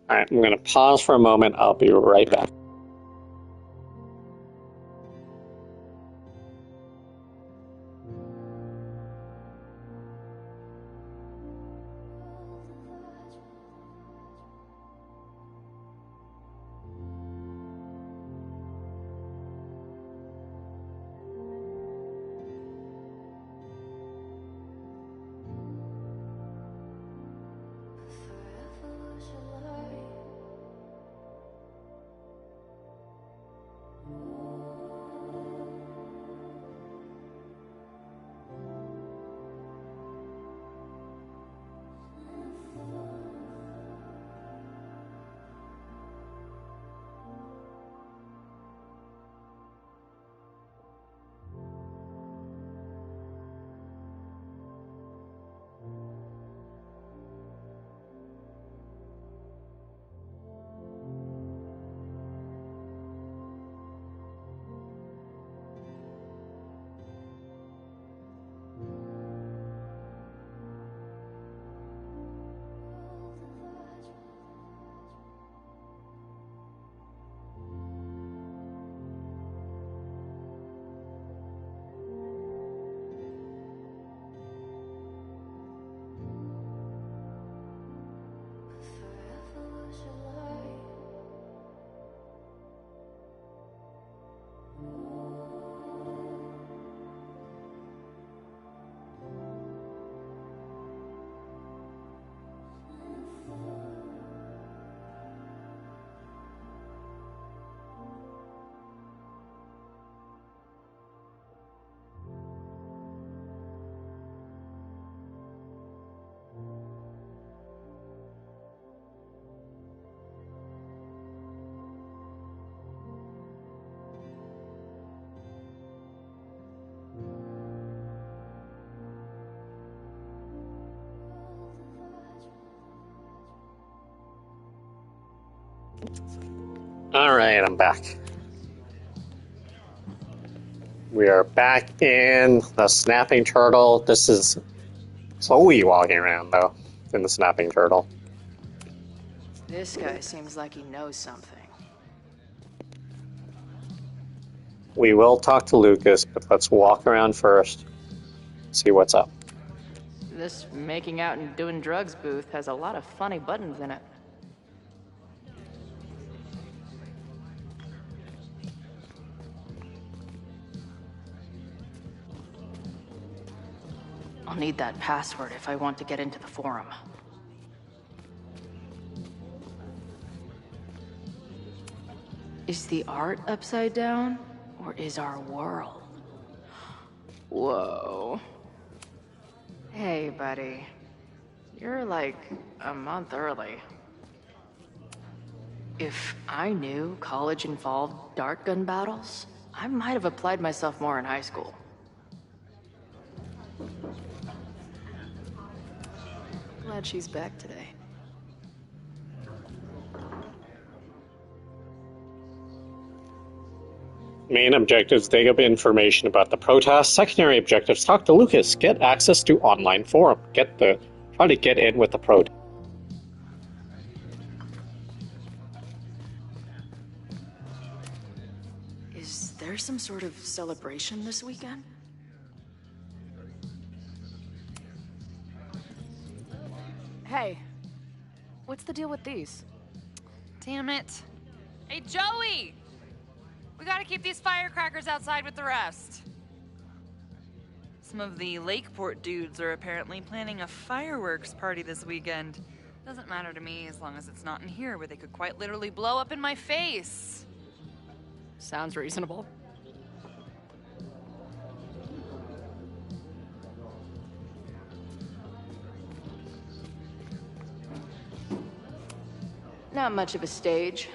S4: Alright, I'm going to pause for a moment. I'll be right back. Alright, I'm back. We are back in the snapping turtle. This is Chloe walking around, though, in the snapping turtle.
S3: This guy seems like he knows something.
S4: We will talk to Lucas, but let's walk around first, see what's up.
S3: This making out and doing drugs booth has a lot of funny buttons in it. I'll need that password if I want to get into the forum. Is the art upside down, or is our world? Whoa. Hey, buddy. You're like a month early. If I knew college involved dart gun battles, I might have applied myself more in high school. Glad she's back today.
S4: Main objectives, dig up information about the protest. Secondary objectives, talk to Lucas. Get access to online forum. Try to get in with the protest.
S3: Is there some sort of celebration this weekend?
S2: Hey, what's the deal with these?
S5: Damn it. Hey, Joey! We gotta keep these firecrackers outside with the rest. Some of the Lakeport dudes are apparently planning a fireworks party this weekend. Doesn't matter to me as long as it's not in here where they could quite literally blow up in my face.
S2: Sounds reasonable.
S3: Not much of a stage,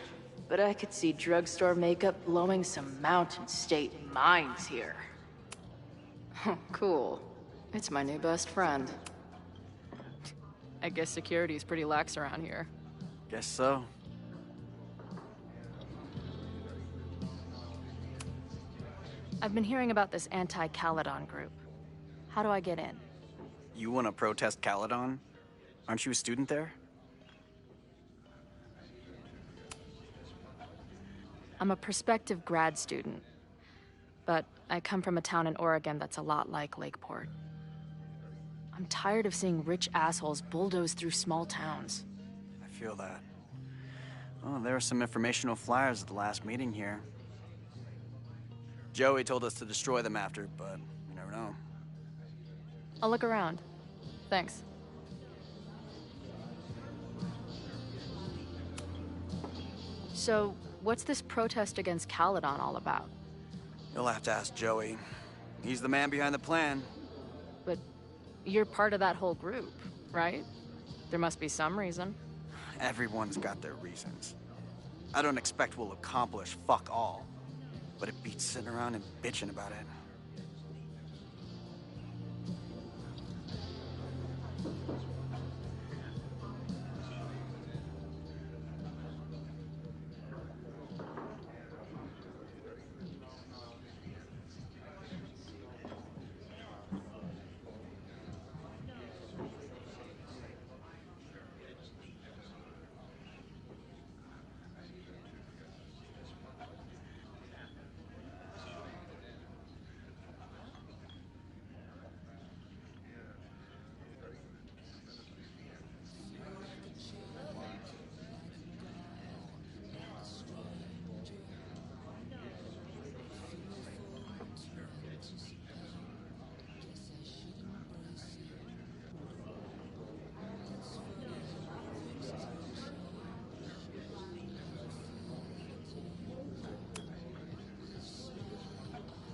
S3: but I could see drugstore makeup blowing some Mountain State minds here. Cool. It's my new best friend.
S2: I guess security is pretty lax around here.
S1: Guess so.
S2: I've been hearing about this anti-Caledon group. How do I get in?
S7: You want to protest Caledon? Aren't you a student there?
S2: I'm a prospective grad student, but I come from a town in Oregon that's a lot like Lakeport. I'm tired of seeing rich assholes bulldoze through small towns.
S7: I feel that. Oh, there were some informational flyers at the last meeting here. Joey told us to destroy them after, but you never know.
S2: I'll look around. Thanks. So, what's this protest against Caledon all about?
S7: You'll have to ask Joey. He's the man behind the plan.
S2: But you're part of that whole group, right? There must be some reason.
S7: Everyone's got their reasons. I don't expect we'll accomplish fuck all, but it beats sitting around and bitching about it.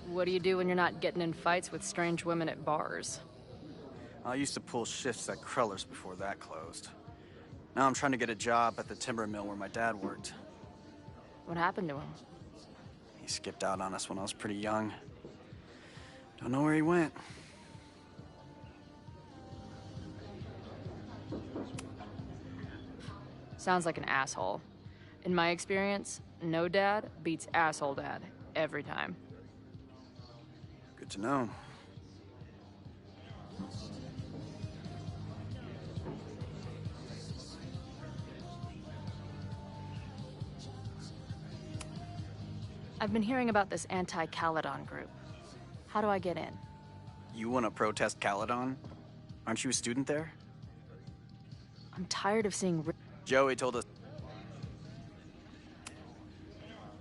S2: What do you do when you're not getting in fights with strange women at bars?
S7: I used to pull shifts at Kreller's before that closed. Now I'm trying to get a job at the timber mill where my dad worked.
S2: What happened to him?
S7: He skipped out on us when I was pretty young. Don't know where he went.
S2: Sounds like an asshole. In my experience, no dad beats asshole dad every time.
S7: Good to know.
S2: I've been hearing about this anti-Caledon group. How do I get in?
S7: You want to protest Caledon? Aren't you a student there?
S2: I'm tired of seeing...
S7: Joey told us...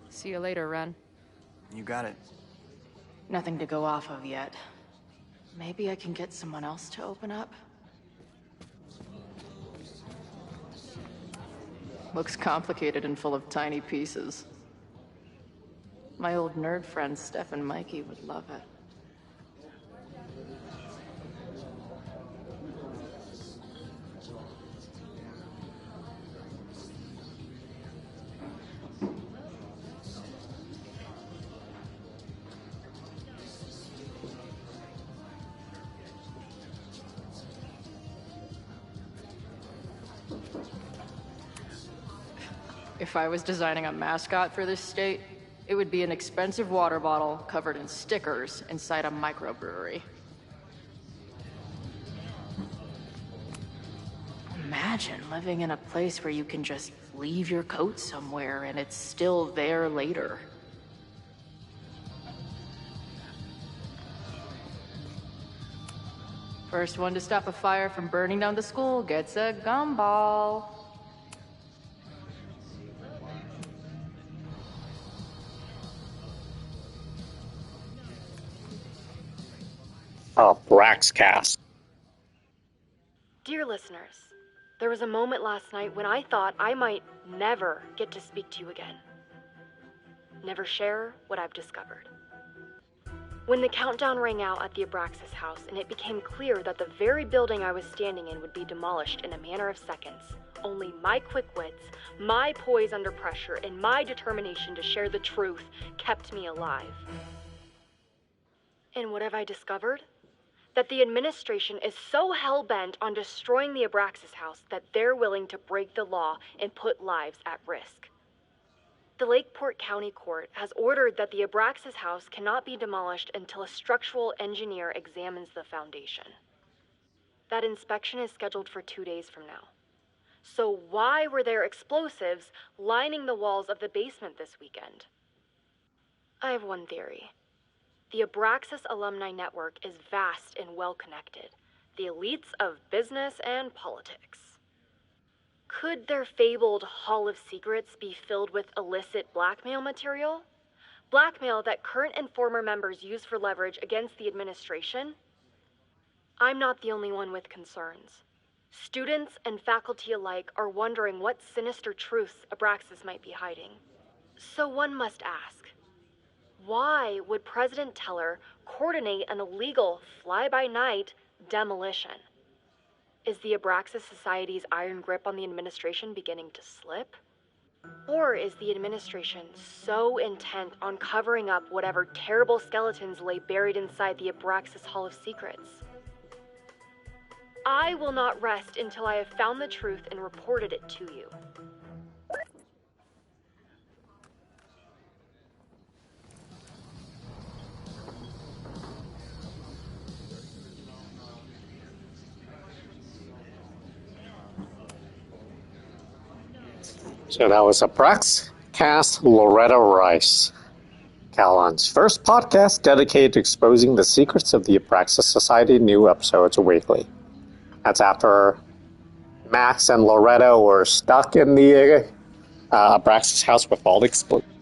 S2: See you later, Ren.
S7: You got it.
S3: Nothing to go off of yet. Maybe I can get someone else to open up? Looks complicated and full of tiny pieces. My old nerd friends Steph and Mikey would love it. If I was designing a mascot for this state, it would be an expensive water bottle covered in stickers inside a microbrewery. Imagine living in a place where you can just leave your coat somewhere and it's still there later. First one to stop a fire from burning down the school gets a gumball.
S4: Braxcast.
S8: Dear listeners, there was a moment last night when I thought I might never get to speak to you again. Never share what I've discovered. When the countdown rang out at the Abraxas house and it became clear that the very building I was standing in would be demolished in a matter of seconds, only my quick wits, my poise under pressure, and my determination to share the truth kept me alive. And what have I discovered? That the administration is so hell-bent on destroying the Abraxas house that they're willing to break the law and put lives at risk. The Lakeport County Court has ordered that the Abraxas house cannot be demolished until a structural engineer examines the foundation. That inspection is scheduled for 2 days from now. So why were there explosives lining the walls of the basement this weekend? I have one theory. The Abraxas Alumni Network is vast and well-connected, the elites of business and politics. Could their fabled Hall of Secrets be filled with illicit blackmail material? Blackmail that current and former members use for leverage against the administration? I'm not the only one with concerns. Students and faculty alike are wondering what sinister truths Abraxas might be hiding. So one must ask, why would President Teller coordinate an illegal fly-by-night demolition? Is the Abraxas Society's iron grip on the administration beginning to slip? Or is the administration so intent on covering up whatever terrible skeletons lay buried inside the Abraxas Hall of Secrets? I will not rest until I have found the truth and reported it to you.
S4: So that was Braxcast Loretta Rice, Calon's first podcast dedicated to exposing the secrets of the Abraxas Society. New episodes weekly. That's after Max and Loretta were stuck in the Abraxas house with all the explosions.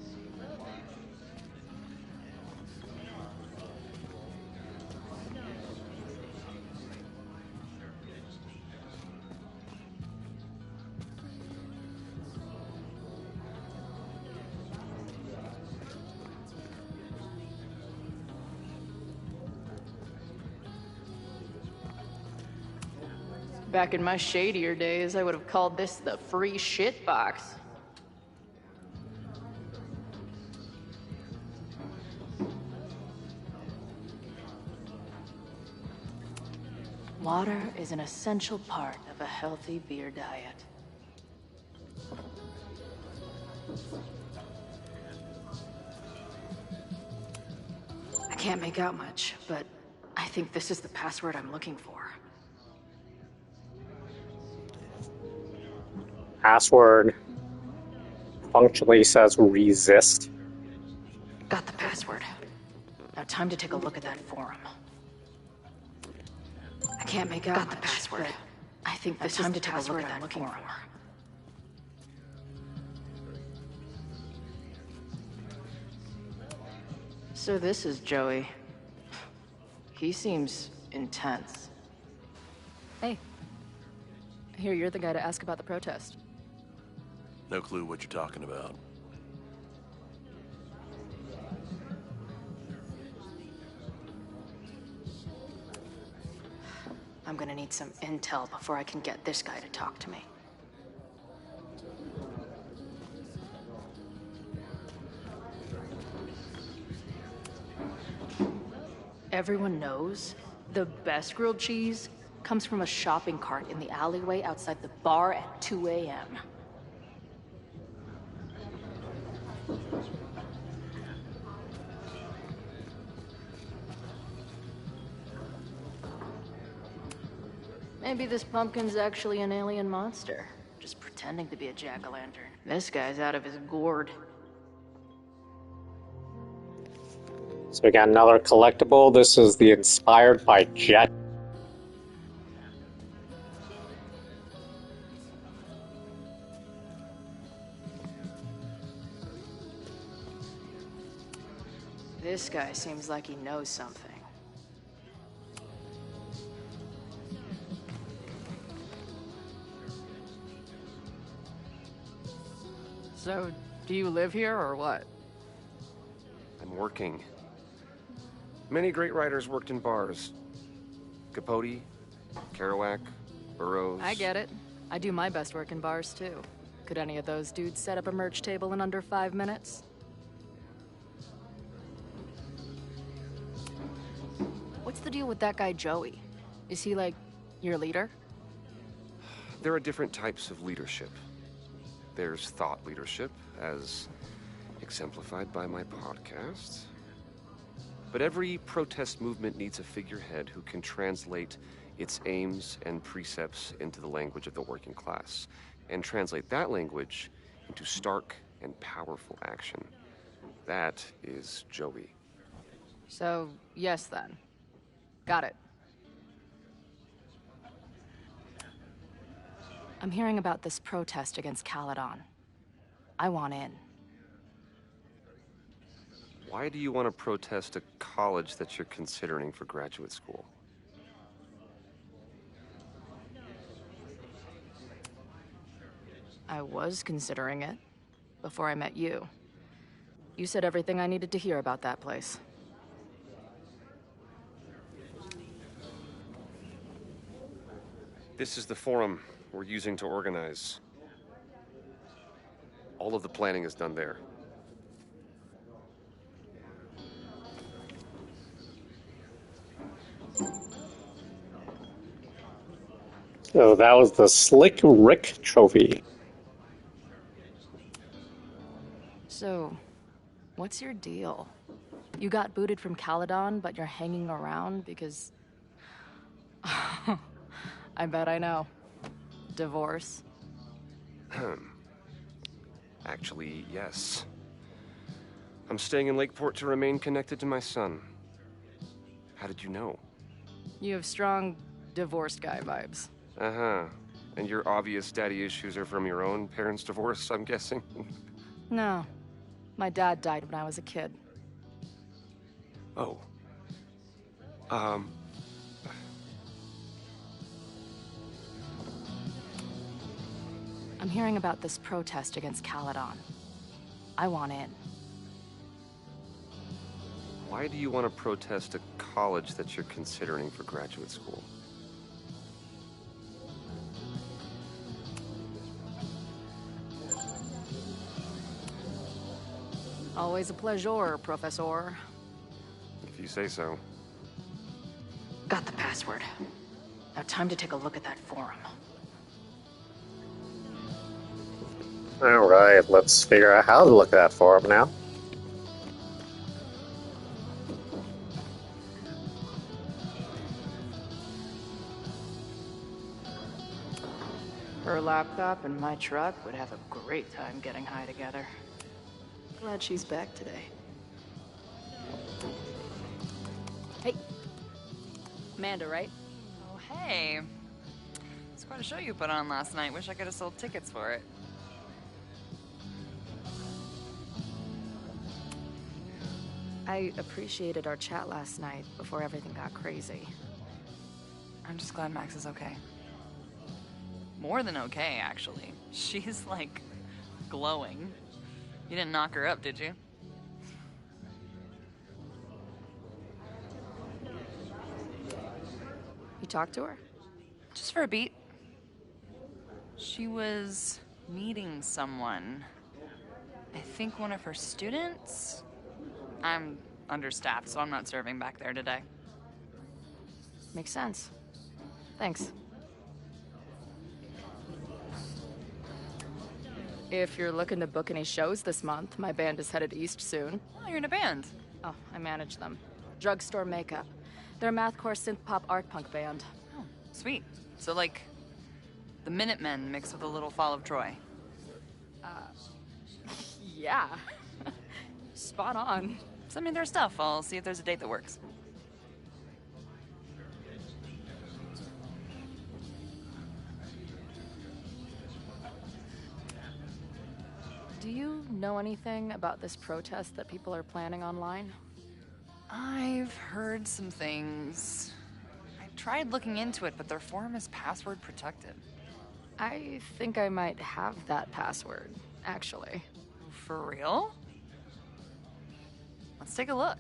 S3: Back in my shadier days, I would have called this the free shit box. Water is an essential part of a healthy beer diet. can't make out much, but I think this is the password I'm looking for.
S4: Password functionally says resist.
S3: Got the password. Now time to take a look at that forum. I can't make out the password. I think this is the password I'm looking for. So this is Joey. He seems intense.
S2: Hey. I hear you're the guy to ask about the protest.
S9: No clue what you're talking about.
S3: I'm gonna need some intel before I can get this guy to talk to me. Everyone knows the best grilled cheese comes from a shopping cart in the alleyway outside the bar at 2 a.m. Maybe this pumpkin's actually an alien monster, just pretending to be a jack-o'-lantern. This guy's out of his gourd.
S4: So we got another collectible. This is the Inspired by Jet.
S3: This guy seems like he knows something. So, do you live here or what?
S10: I'm working. Many great writers worked in bars. Capote, Kerouac, Burroughs.
S2: I get it. I do my best work in bars, too. Could any of those dudes set up a merch table in under 5 minutes? What's the deal with that guy, Joey? Is he, like, your leader?
S10: There are different types of leadership. There's thought leadership, as exemplified by my podcast. But every protest movement needs a figurehead who can translate its aims and precepts into the language of the working class, and translate that language into stark and powerful action. That is Joey.
S2: So, yes then. Got it. I'm hearing about this protest against Caledon. I want in.
S10: Why do you want to protest a college that you're considering for graduate school?
S2: I was considering it before I met you. You said everything I needed to hear about that place.
S10: This is the forum we're using to organize. All of the planning is done there.
S4: So that was the Slick Rick trophy.
S2: So, what's your deal? You got booted from Caledon, but you're hanging around because... I bet I know. Divorce?
S10: Actually, yes. I'm staying in Lakeport to remain connected to my son. How did you know?
S2: You have strong divorced guy vibes.
S10: Uh-huh. And your obvious daddy issues are from your own parents' divorce, I'm guessing?
S2: No. My dad died when I was a kid.
S10: Oh.
S2: I'm hearing about this protest against Caledon. I want in.
S10: Why do you want to protest a college that you're considering for graduate school?
S2: Always a pleasure, Professor.
S10: If you say so.
S3: Got the password. Now time to take a look at that forum.
S4: Alright, let's figure out how to look at that forum now.
S3: Her laptop and my truck would have a great time getting high together. Glad she's back today.
S2: Hey. Amanda, right?
S11: Oh, hey. It's quite a show you put on last night. Wish I could have sold tickets for it.
S2: I appreciated our chat last night before everything got crazy.
S11: I'm just glad Max is okay. More than okay, actually. She's, like, glowing. You didn't knock her up, did you?
S2: You talked to her?
S11: Just for a beat. She was meeting someone. I think one of her students? I'm understaffed, so I'm not serving back there today.
S2: Makes sense. Thanks. If you're looking to book any shows this month, my band is headed east soon.
S11: Oh, you're in a band?
S2: Oh, I manage them. Drugstore Makeup. They're a mathcore synth-pop art punk band.
S11: Oh, sweet. So, like, the Minutemen mixed with a little Fall of Troy.
S2: Yeah. Spot on.
S11: Send me their stuff. I'll see if there's a date that works.
S2: Do you know anything about this protest that people are planning online?
S11: I've heard some things. I tried looking into it, but their forum is password protected.
S2: I think I might have that password, actually.
S11: For real? Let's take a look.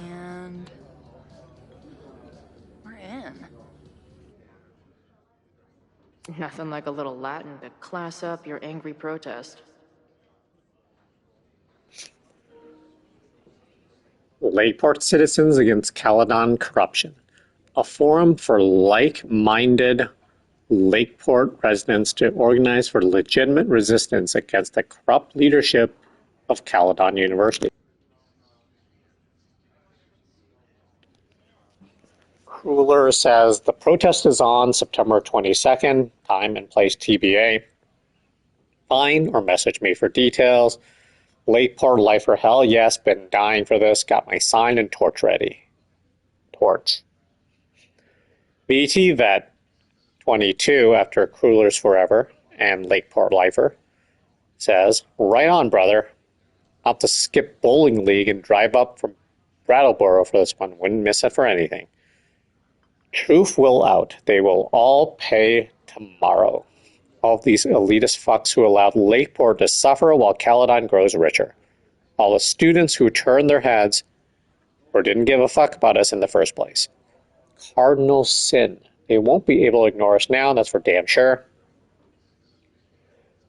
S11: And we're in.
S3: Nothing like a little Latin to class up your angry protest.
S4: Lakeport Citizens Against Caledon Corruption, a forum for like-minded Lakeport residents to organize for legitimate resistance against the corrupt leadership of Caledon University. Cooler says the protest is on September 22nd, time and place TBA. Find or message me for details. Lakeport lifer, hell yes, been dying for this. Got my sign and torch ready. Torch. BT Vet 22, after Cruelers Forever and Lakeport lifer, says, right on, brother. I'll have to skip bowling league and drive up from Brattleboro for this one. Wouldn't miss it for anything. Truth will out. They will all pay tomorrow. All of these elitist fucks who allowed Lakeport to suffer while Caledon grows richer. All the students who turned their heads or didn't give a fuck about us in the first place. Cardinal sin. They won't be able to ignore us now, that's for damn sure.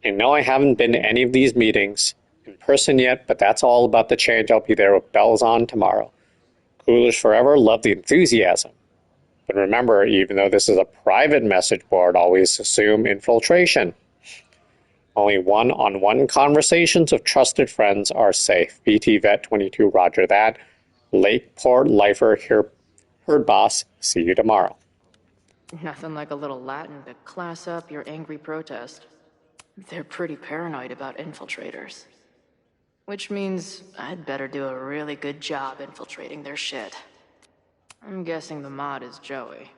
S4: I know I haven't been to any of these meetings in person yet, but that's all about the change. I'll be there with bells on tomorrow. Coolers forever, love the enthusiasm. But remember, even though this is a private message board, always assume infiltration. Only one-on-one conversations of trusted friends are safe. BT Vet 22, roger that. Lakeport lifer here, herd boss. See you tomorrow.
S3: Nothing like a little Latin to class up your angry protest. They're pretty paranoid about infiltrators. Which means I'd better do a really good job infiltrating their shit. I'm guessing the mod is Joey.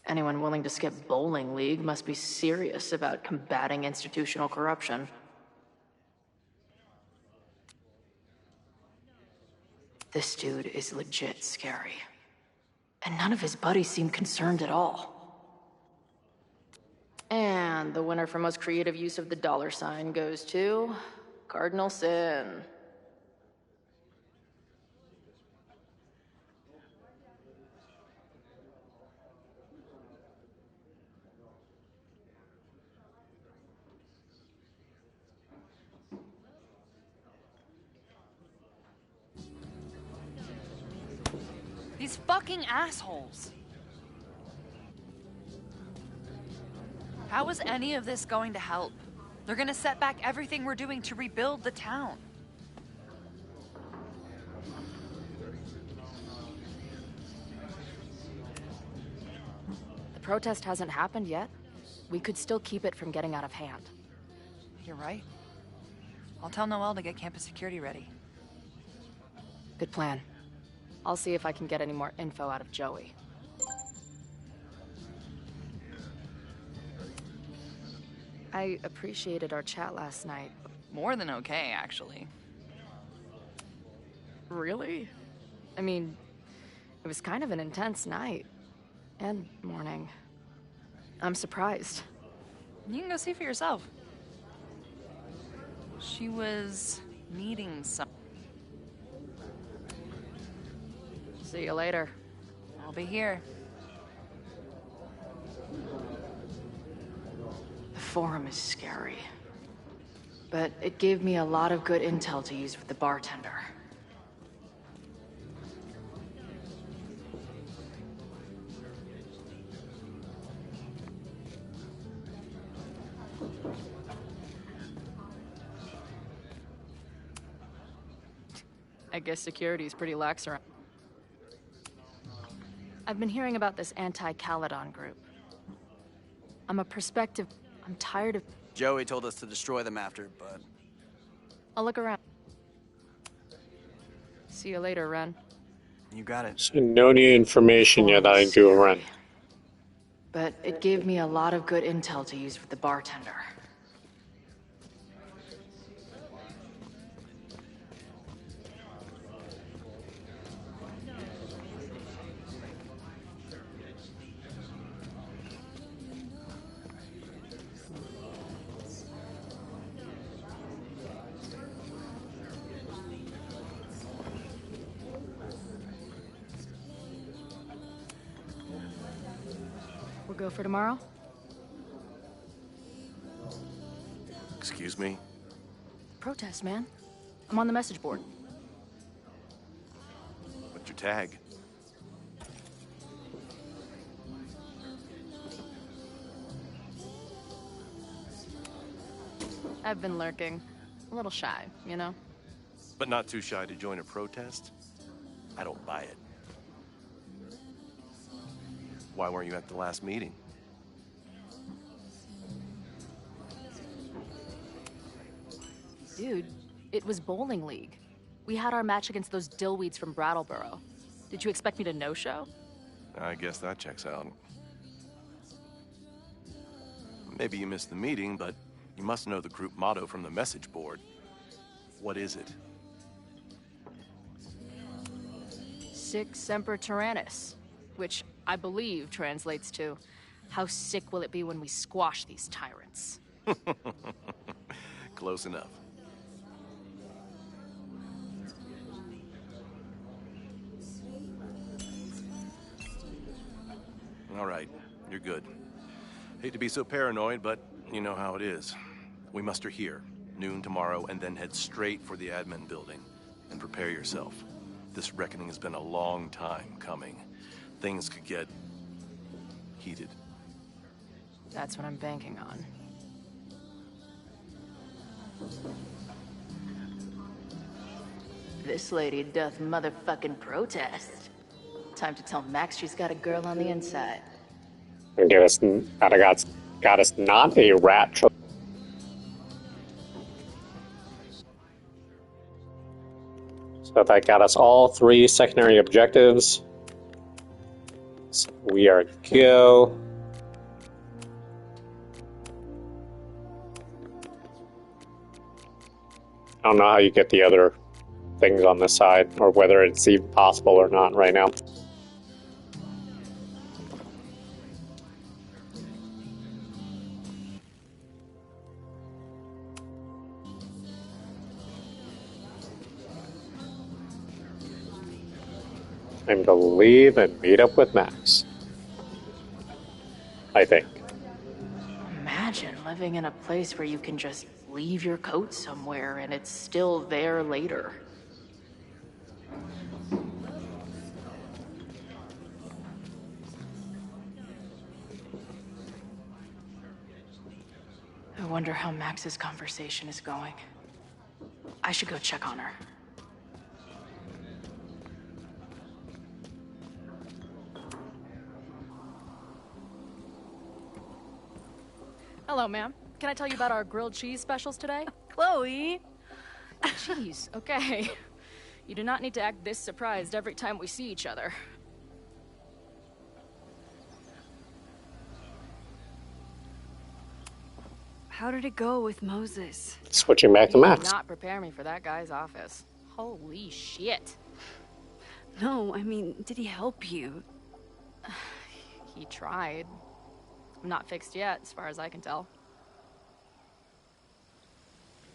S3: Anyone willing to skip bowling league must be serious about combating institutional corruption. This dude is legit scary. And none of his buddies seem concerned at all. And the winner for most creative use of the $sign goes to Cardinal Sin.
S11: These fucking assholes. How is any of this going to help? They're gonna set back everything we're doing to rebuild the town.
S2: The protest hasn't happened yet. We could still keep it from getting out of hand.
S11: You're right. I'll tell Noelle to get campus security ready.
S2: Good plan. I'll see if I can get any more info out of Joey. I appreciated our chat last night.
S11: More than okay, actually.
S2: Really? I mean, it was kind of an intense night. And morning. I'm surprised.
S11: You can go see for yourself. She was meeting some...
S2: See you later.
S11: I'll be here.
S3: The forum is scary. But it gave me a lot of good intel to use with the bartender.
S2: I guess security's pretty lax around. I've been hearing about this anti-Caledon group. I'm tired of...
S7: Joey told us to destroy them after, but...
S2: I'll look around. See you later, Ren.
S7: You got it.
S4: So no new information yet I do run.
S3: But it gave me a lot of good intel to use with the bartender.
S2: We'll go for tomorrow?
S9: Excuse me?
S2: Protest, man. I'm on the message board.
S9: What's your tag?
S2: I've been lurking. A little shy, you know?
S9: But not too shy to join a protest? I don't buy it. Why weren't you at the last meeting?
S2: Dude, it was bowling league. We had our match against those dillweeds from Brattleboro. Did you expect me to no-show?
S9: I guess that checks out. Maybe you missed the meeting, but you must know the group motto from the message board. What is it?
S2: Sic semper tyrannis, which I believe translates to, how sick will it be when we squash these tyrants?
S9: Close enough. All right, you're good. Hate to be so paranoid, but you know how it is. We muster here, noon tomorrow, and then head straight for the admin building. And prepare yourself. This reckoning has been a long time coming. Things could get heated.
S2: That's what I'm banking on.
S3: This lady doth motherfucking protest. Time to tell Max she's got a girl on the inside.
S4: And got us not a rat trap. So that got us all 3 secondary objectives. So we are go. I don't know how you get the other things on this side, or whether it's even possible or not right now. Time to leave and meet up with Max. I think.
S3: Imagine living in a place where you can just leave your coat somewhere and it's still there later. I
S2: wonder how Max's conversation is going. I should go check on her. Hello, ma'am. Can I tell you about our grilled cheese specials today?
S6: Chloe!
S2: Cheese, okay. You do not need to act this surprised every time we see each other.
S6: How did it go with Moses?
S4: Switching back to
S2: You
S4: Max.
S2: did not prepare me for that guy's office. Holy shit.
S6: No, I mean, did he help you?
S2: He tried. I'm not fixed yet, as far as I can tell.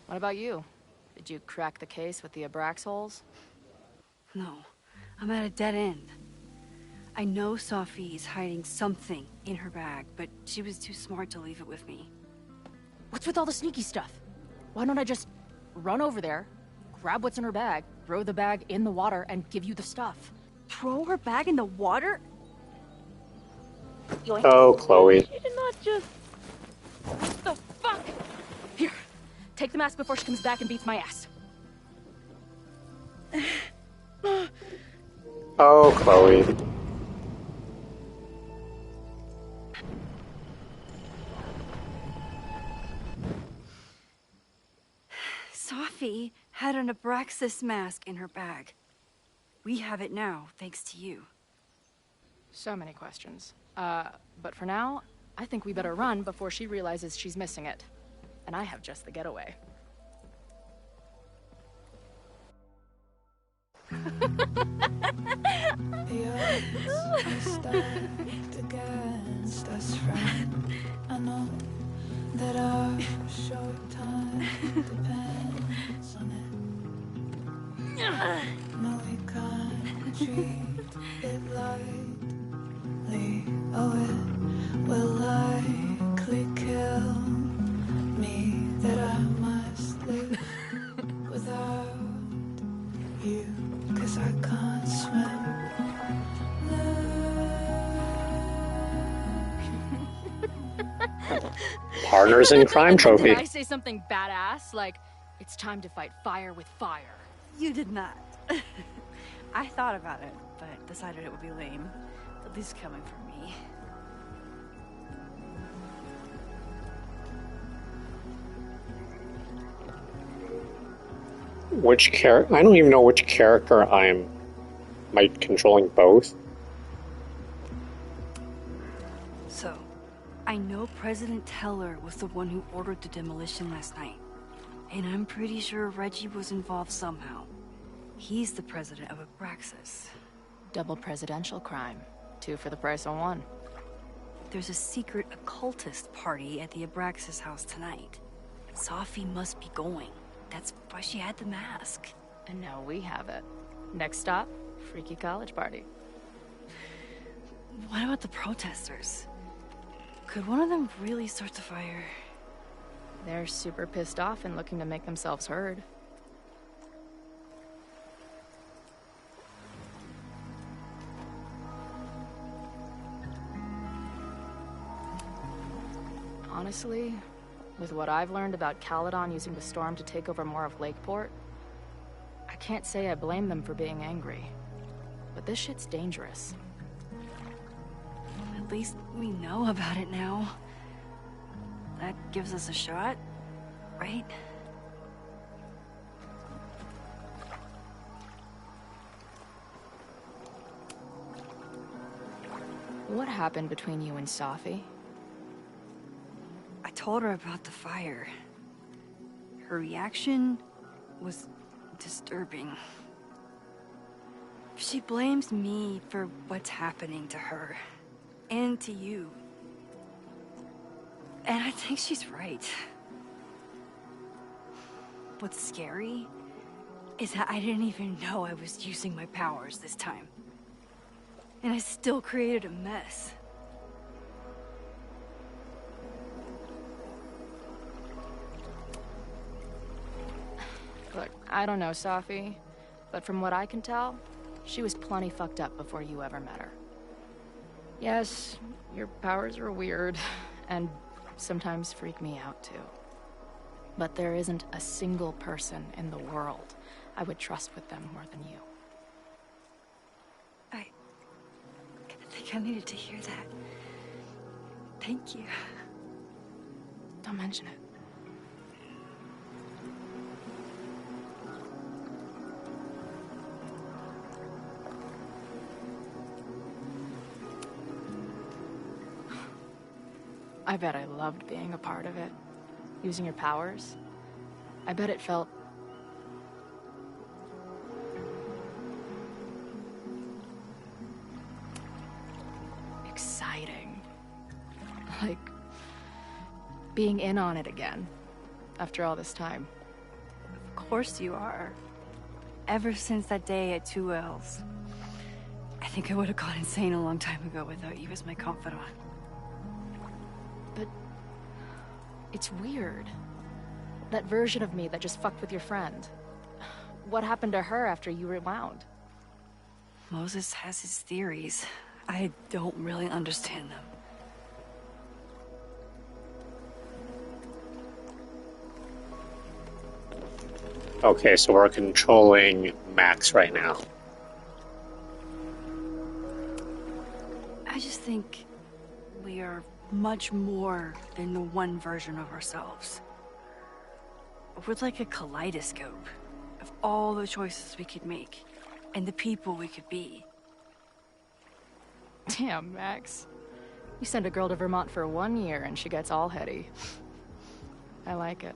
S2: What about you? Did you crack the case with the Abrax holes?
S6: No, I'm at a dead end. I know Safi is hiding something in her bag, but she was too smart to leave it with me.
S2: What's with all the sneaky stuff? Why don't I just run over there, grab what's in her bag, throw the bag in the water, and give you the stuff?
S6: Throw her bag in the water?
S4: Oh, Chloe.
S2: You did not just... What the fuck? Here, take the mask before she comes back and beats my ass.
S4: Oh, Chloe.
S6: Safi had an Abraxas mask in her bag. We have it now, thanks to you.
S2: So many questions. But for now, I think we better run before she realizes she's missing it. And I have just the getaway.
S12: The odds are stacked against us, friend. I know that our short time depends on it. No, we can't treat it lightly. Oh, it will likely kill me that I must live without you, 'cause I can't swim.
S4: Partners in crime trophy.
S2: Did I say something badass? Like, it's time to fight fire with fire.
S6: You did not. I thought about it, but decided it would be lame. At least coming from me.
S4: Which character? I don't even know which character I'm. Am I controlling both?
S6: So, I know President Teller was the one who ordered the demolition last night. And I'm pretty sure Reggie was involved somehow. He's the president of Abraxas.
S2: Double presidential crime. 2 for the price of 1.
S6: There's a secret occultist party at the Abraxas house tonight. Safi must be going. That's why she had the mask.
S2: And now we have it. Next stop, freaky college party.
S6: What about the protesters? Could one of them really start the fire?
S2: They're super pissed off and looking to make themselves heard. Honestly, with what I've learned about Caledon using the storm to take over more of Lakeport, I can't say I blame them for being angry. But this shit's dangerous.
S6: At least we know about it now. That gives us a shot, right?
S2: What happened between you and Safi?
S6: I told her about the fire. Her reaction was disturbing. She blames me for what's happening to her. And to you. And I think she's right. What's scary is that I didn't even know I was using my powers this time. And I still created a mess.
S2: Look, I don't know Safi, but from what I can tell, she was plenty fucked up before you ever met her. Yes, your powers are weird, and sometimes freak me out too. But there isn't a single person in the world I would trust with them more than you.
S6: I think I needed to hear that. Thank you.
S2: Don't mention it. I bet I loved being a part of it. Using your powers. I bet it felt... exciting. Like... being in on it again. After all this time.
S6: Of course you are. Ever since that day at 2 L's. I think I would have gone insane a long time ago without you as my confidant.
S2: But... it's weird. That version of me that just fucked with your friend. What happened to her after you rewound?
S6: Moses has his theories. I don't really understand them.
S4: Okay, so we're controlling Max right now.
S6: I just think we are much more than the one version of ourselves. We're like a kaleidoscope of all the choices we could make and the people we could be.
S2: Damn, Max. You send a girl to Vermont for 1 year and she gets all heady. I like it.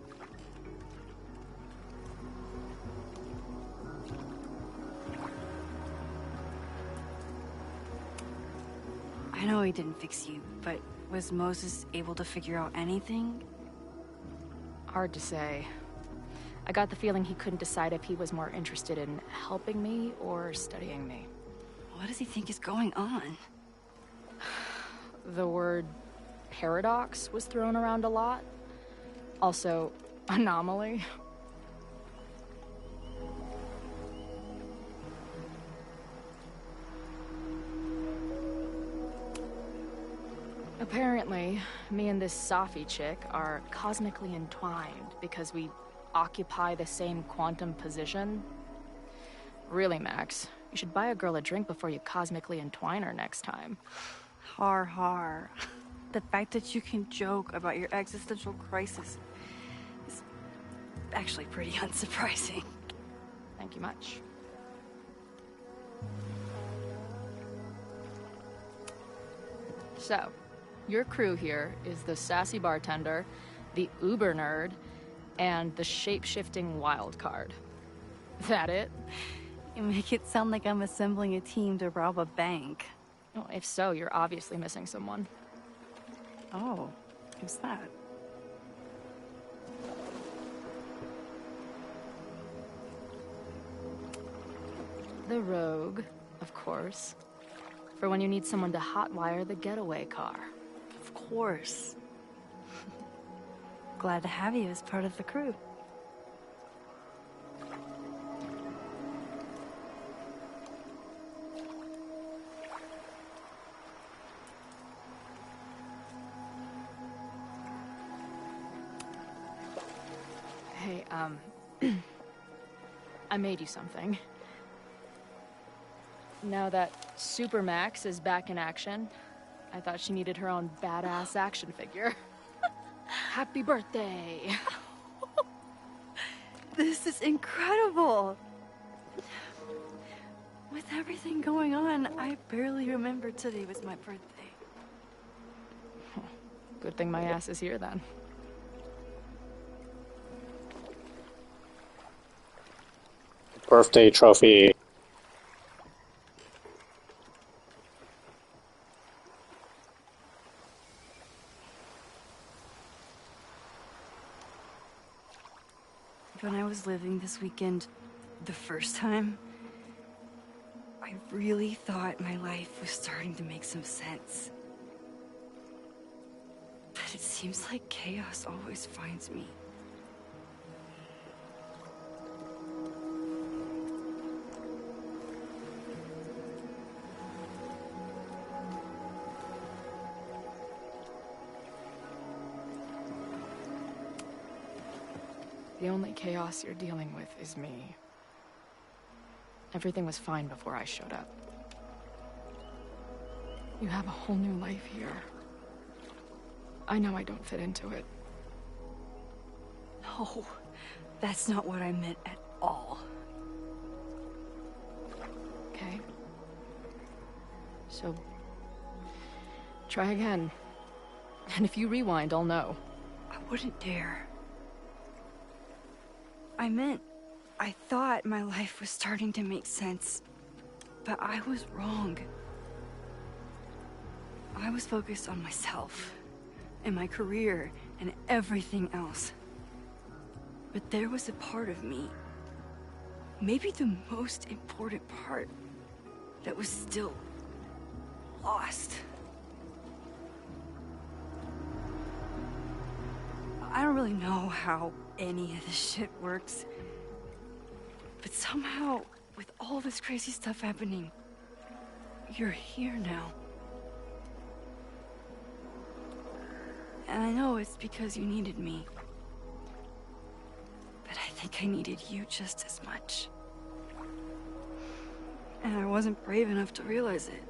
S6: I know he didn't fix you, but was Moses able to figure out anything?
S2: Hard to say. I got the feeling he couldn't decide if he was more interested in helping me or studying me.
S6: What does he think is going on?
S2: The word paradox was thrown around a lot. Also, anomaly. Apparently, me and this Safi chick are cosmically entwined because we occupy the same quantum position. Really, Max, you should buy a girl a drink before you cosmically entwine her next time.
S6: Har har. The fact that you can joke about your existential crisis is actually pretty unsurprising.
S2: Thank you much. So, your crew here is the sassy bartender, the uber nerd, and the shape-shifting wild card. That it?
S6: You make it sound like I'm assembling a team to rob a bank.
S2: Well, if so, you're obviously missing someone.
S6: Oh, who's that?
S2: The rogue, of course. For when you need someone to hotwire the getaway car.
S6: Of course. Glad to have you as part of the crew.
S2: Hey, I made you something. Now that Super Max is back in action, I thought she needed her own badass action figure. Happy birthday!
S6: This is incredible! With everything going on, I barely remember today was my birthday.
S2: Good thing my ass is here then.
S4: Birthday trophy.
S6: When I was living this weekend, the first time, I really thought my life was starting to make some sense. But it seems like chaos always finds me.
S2: The only chaos you're dealing with is me. Everything was fine before I showed up. You have a whole new life here. I know I don't fit into it.
S6: No, that's not what I meant at all.
S2: Okay. So, try again. And if you rewind, I'll know.
S6: I wouldn't dare. I thought my life was starting to make sense, but I was wrong. I was focused on myself, and my career, and everything else. But there was a part of me, maybe the most important part, that was still lost. I don't really know how any of this shit works, but somehow, with all this crazy stuff happening, you're here now. And I know it's because you needed me. But I think I needed you just as much. And I wasn't brave enough to realize it.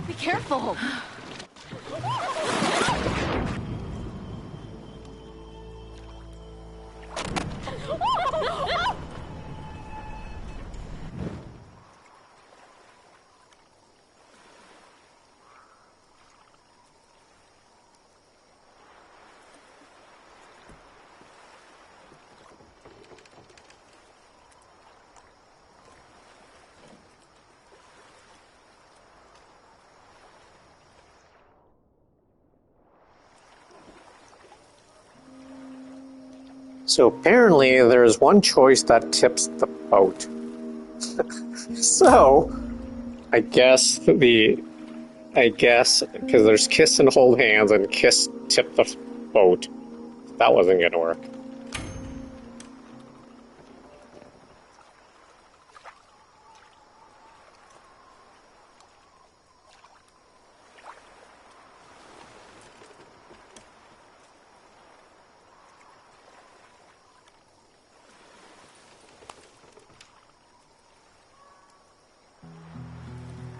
S2: Be careful!
S4: So apparently there's one choice that tips the boat. So, I guess, because there's kiss and hold hands and kiss tip the boat. That wasn't gonna work.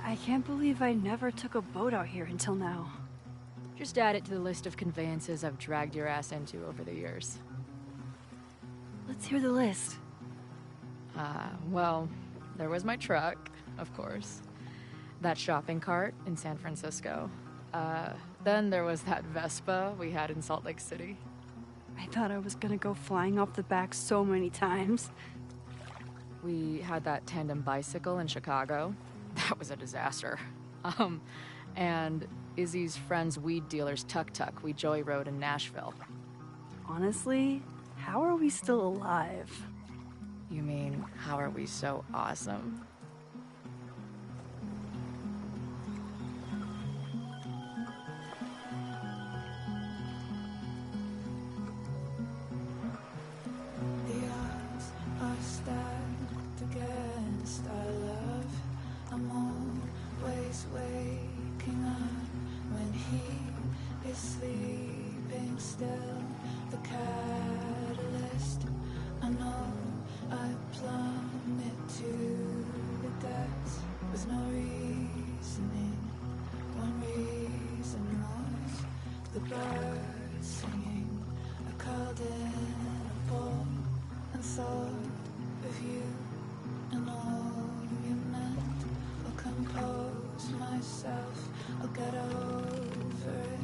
S6: I can't believe I never took a boat out here until now.
S2: Just add it to the list of conveyances I've dragged your ass into over the years.
S6: Let's hear the list.
S2: Well, there was my truck, of course. That shopping cart in San Francisco. Then there was that Vespa we had in Salt Lake City.
S6: I thought I was gonna go flying off the back so many times.
S2: We had that tandem bicycle in Chicago. That was a disaster. And Izzy's friend's weed dealer's tuk-tuk we joy rode in Nashville.
S6: Honestly, how are we still alive?
S2: You mean, how are we so awesome?
S12: The odds are stacked against our love. I'm always waking up when he is sleeping still. The catalyst, I know I plummet to the depths with no reasoning. One reason was the birds singing. I curled in a ball and thought of you and all you meant. I'll compose myself, I'll get over it.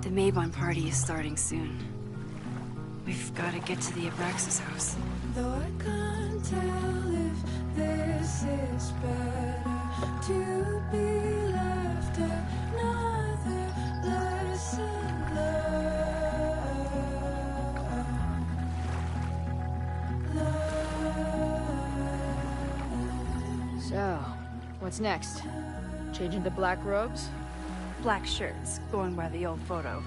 S6: The Maybon party is starting soon. We've got to get to the Abraxas house.
S12: Though I can't tell if this is better to be left another lesson learned.
S2: So, what's next? Changing to black robes?
S6: Black shirts, going by the old photo.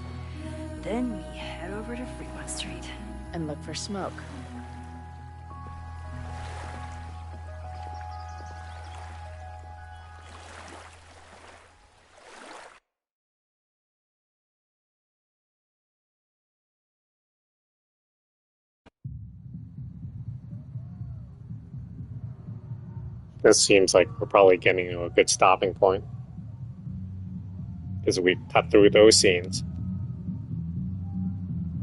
S6: Then we head over to Fremont Street.
S2: And look for smoke.
S4: This seems like we're probably getting to a good stopping point. Because we cut through those scenes.